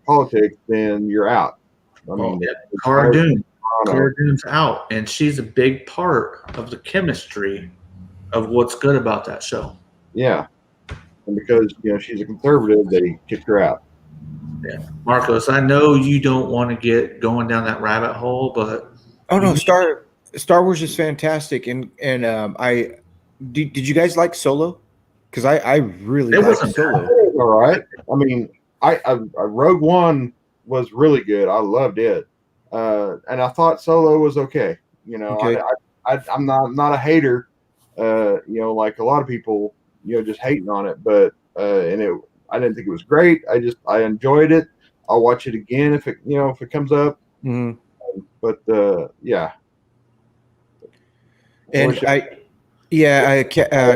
politics, then you're out. I mean, Cara Dune's out, and she's a big part of the chemistry of what's good about that show. Yeah, and because she's a conservative, they kicked her out. Yeah, Marcos, I know you don't want to get going down that rabbit hole, but Star Wars is fantastic, and I did you guys like Solo? Because I really liked Solo. All right, I mean, I Rogue One was really good. I loved it, and I thought Solo was okay. Okay. I'm not a hater, like a lot of people, just hating on it, but I didn't think it was great. I enjoyed it. I'll watch it again if it comes up. Mm-hmm. But yeah. And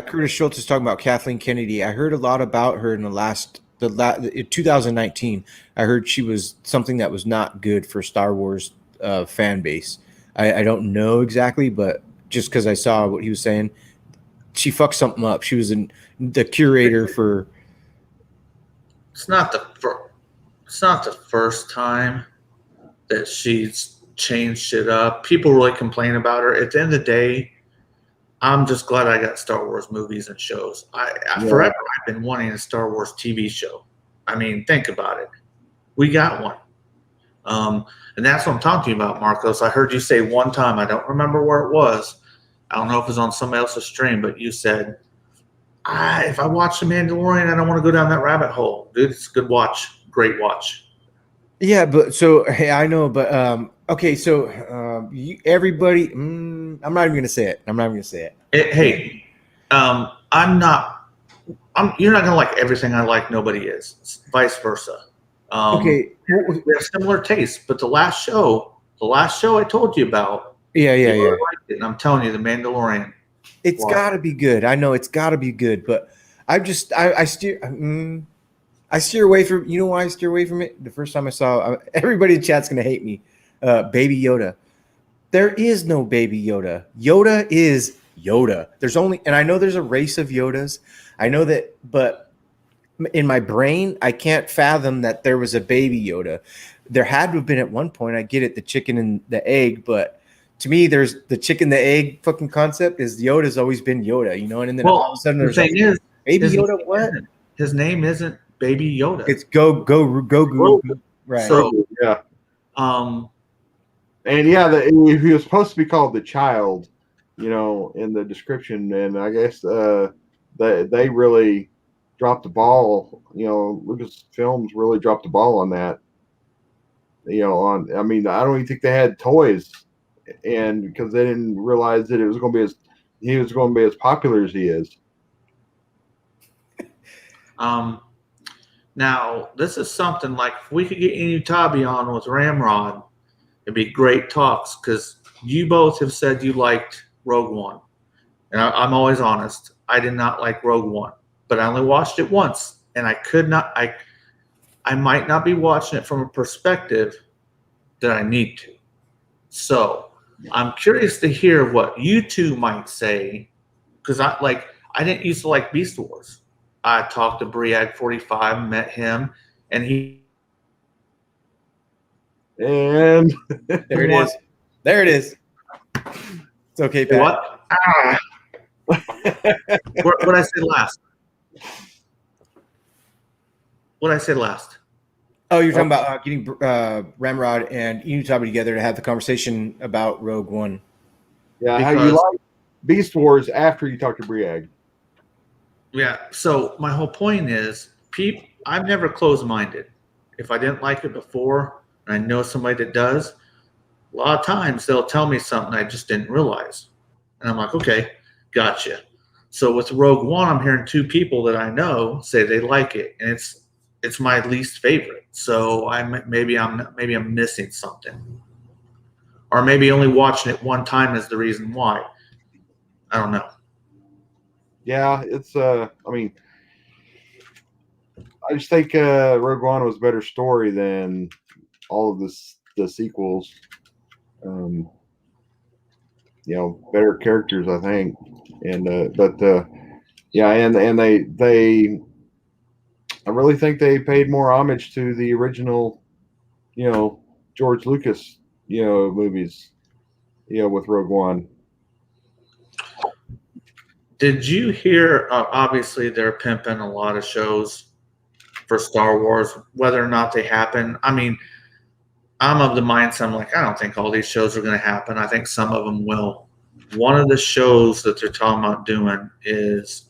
Curtis Schultz is talking about Kathleen Kennedy. I heard a lot about her in in 2019. I heard she was something that was not good for Star Wars fan base. I don't know exactly, but just because I saw what he was saying, she fucked something up. She was the curator for. It's not the first time that she's changed shit up. People really complain about her. At the end of the day, I'm just glad I got Star Wars movies and shows. Forever I've been wanting a Star Wars TV show. I mean, think about it. We got one. And that's what I'm talking to you about, Marcos. I heard you say one time, I don't remember where it was. I don't know if it was on somebody else's stream, but you said, if I watch The Mandalorian, I don't want to go down that rabbit hole. Dude, it's a good watch. Great watch. Yeah, but so hey, I know, but okay, so everybody, I'm not even gonna say it. You're not gonna like everything I like. Nobody is. It's vice versa. Okay, we have similar tastes, but the last show I told you about, yeah. Liked it, and I'm telling you, The Mandalorian. It's got to be good. I know it's got to be good, but I steer away from. You know why I steer away from it? The first time I saw, everybody in chat's gonna hate me. Baby Yoda. There is no Baby Yoda. Yoda is Yoda. There's only, and I know there's a race of Yodas. I know that, but in my brain, I can't fathom that there was a Baby Yoda. There had to have been at one point. I get it, the chicken and the egg, but to me, there's the chicken, the egg fucking concept is Yoda's always been Yoda, you know? And then all of a sudden there's Baby Yoda, what? His name isn't Baby Yoda. It's go. Right. So, yeah. And yeah, he was supposed to be called the child, in the description, and I guess they really dropped the ball. Lucasfilms really dropped the ball on that. I don't even think they had toys, and because they didn't realize that he was going to be as popular as he is. Now this is something like if we could get Inutabi on with Ramrod, it'd be great talks because you both have said you liked Rogue One, and I'm always honest. I did not like Rogue One, but I only watched it once, and I could not. I might not be watching it from a perspective that I need to. So I'm curious to hear what you two might say, because I didn't used to like Beast Wars. I talked to Briag 45, met him, and and there it is. There it is. It's okay, Pat. What? What did I say last? What did I say last? Oh, you're talking about getting Ramrod and Inutabi together to have the conversation about Rogue One. Yeah, because, how you like Beast Wars after you talk to Briag. Yeah, so my whole point is, I'm never closed-minded. If I didn't like it before, and I know somebody that does, a lot of times they'll tell me something I just didn't realize. And I'm like, okay, gotcha. So with Rogue One, I'm hearing two people that I know say they like it, and it's my least favorite. So maybe I'm missing something, or maybe only watching it one time is the reason why. I don't know. Yeah, it's I just think Rogue One was a better story than all of the sequels. Better characters, I think, and they I really think they paid more homage to the original, George Lucas, movies, with Rogue One. Did you hear? Obviously, they're pimping a lot of shows for Star Wars, whether or not they happen. I mean, I'm of the mindset, I'm like, I don't think all these shows are going to happen. I think some of them will. One of the shows that they're talking about doing is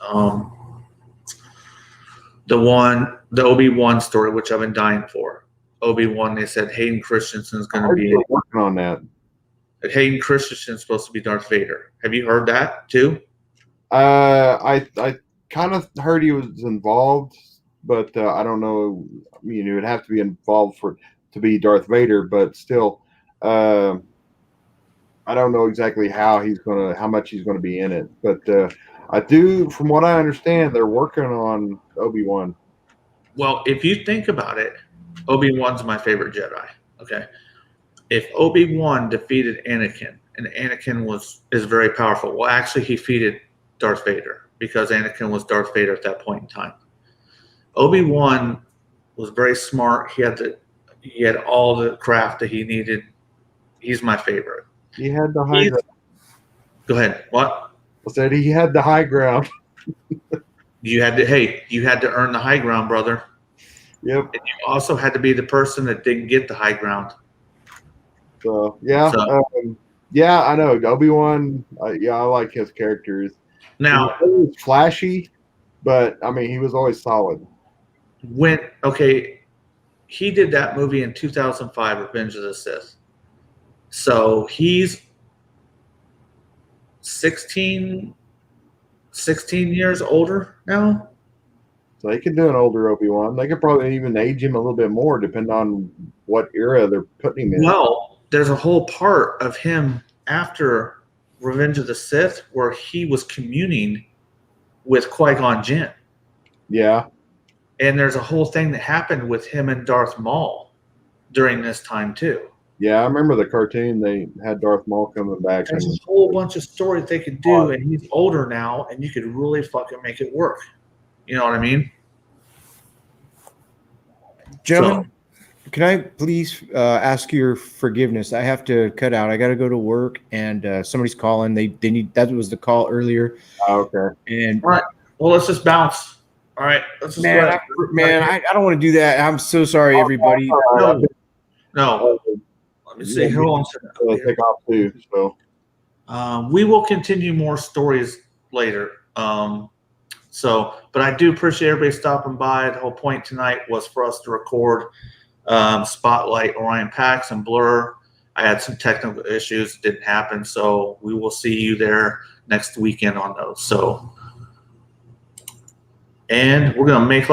the Obi-Wan story, which I've been dying for. Obi-Wan, they said Hayden Christensen's going to be working on that. Hayden Christensen's supposed to be Darth Vader. Have you heard that too? I kind of heard he was involved but I don't know. I mean, it would have to be involved to be Darth Vader, but still, I don't know exactly how much he's gonna be in it. But I do, from what I understand, they're working on Obi-Wan. Well, if you think about it, Obi-Wan's my favorite Jedi. Okay, if Obi-Wan defeated Anakin, and Anakin is very powerful, well, actually, he defeated Darth Vader because Anakin was Darth Vader at that point in time. Obi-Wan was very smart. He had all the craft that he needed. He's my favorite. He had the high ground. Go ahead. What? I said he had the high ground. You had to earn the high ground, brother. Yep. And you also had to be the person that didn't get the high ground. So yeah, yeah, I know Obi-Wan. Yeah, I like his characters. Now, he was flashy, but I mean, he was always solid. He did that movie in 2005, Revenge of the Sith. So he's 16 years older now. So they could do an older Obi-Wan. They could probably even age him a little bit more, depending on what era they're putting him in. Well, there's a whole part of him after Revenge of the Sith where he was communing with Qui-Gon Jinn. Yeah. And there's a whole thing that happened with him and Darth Maul during this time too. Yeah, I remember the cartoon. They had Darth Maul coming back. There's a whole bunch of stories they could do, and he's older now, and you could really fucking make it work. You know what I mean? Gentlemen, can I please ask your forgiveness? I have to cut out. I got to go to work, and somebody's calling. They need. That was the call earlier. Oh, okay. And all right. Well, let's just bounce. All right. Let's just I don't want to do that. I'm so sorry, everybody. No. Let me see. Hold on. Take off too. So we will continue more stories later. But I do appreciate everybody stopping by. The whole point tonight was for us to record Spotlight, Orion Pax, and Blur. I had some technical issues. It didn't happen. So we will see you there next weekend on those. And we're going to make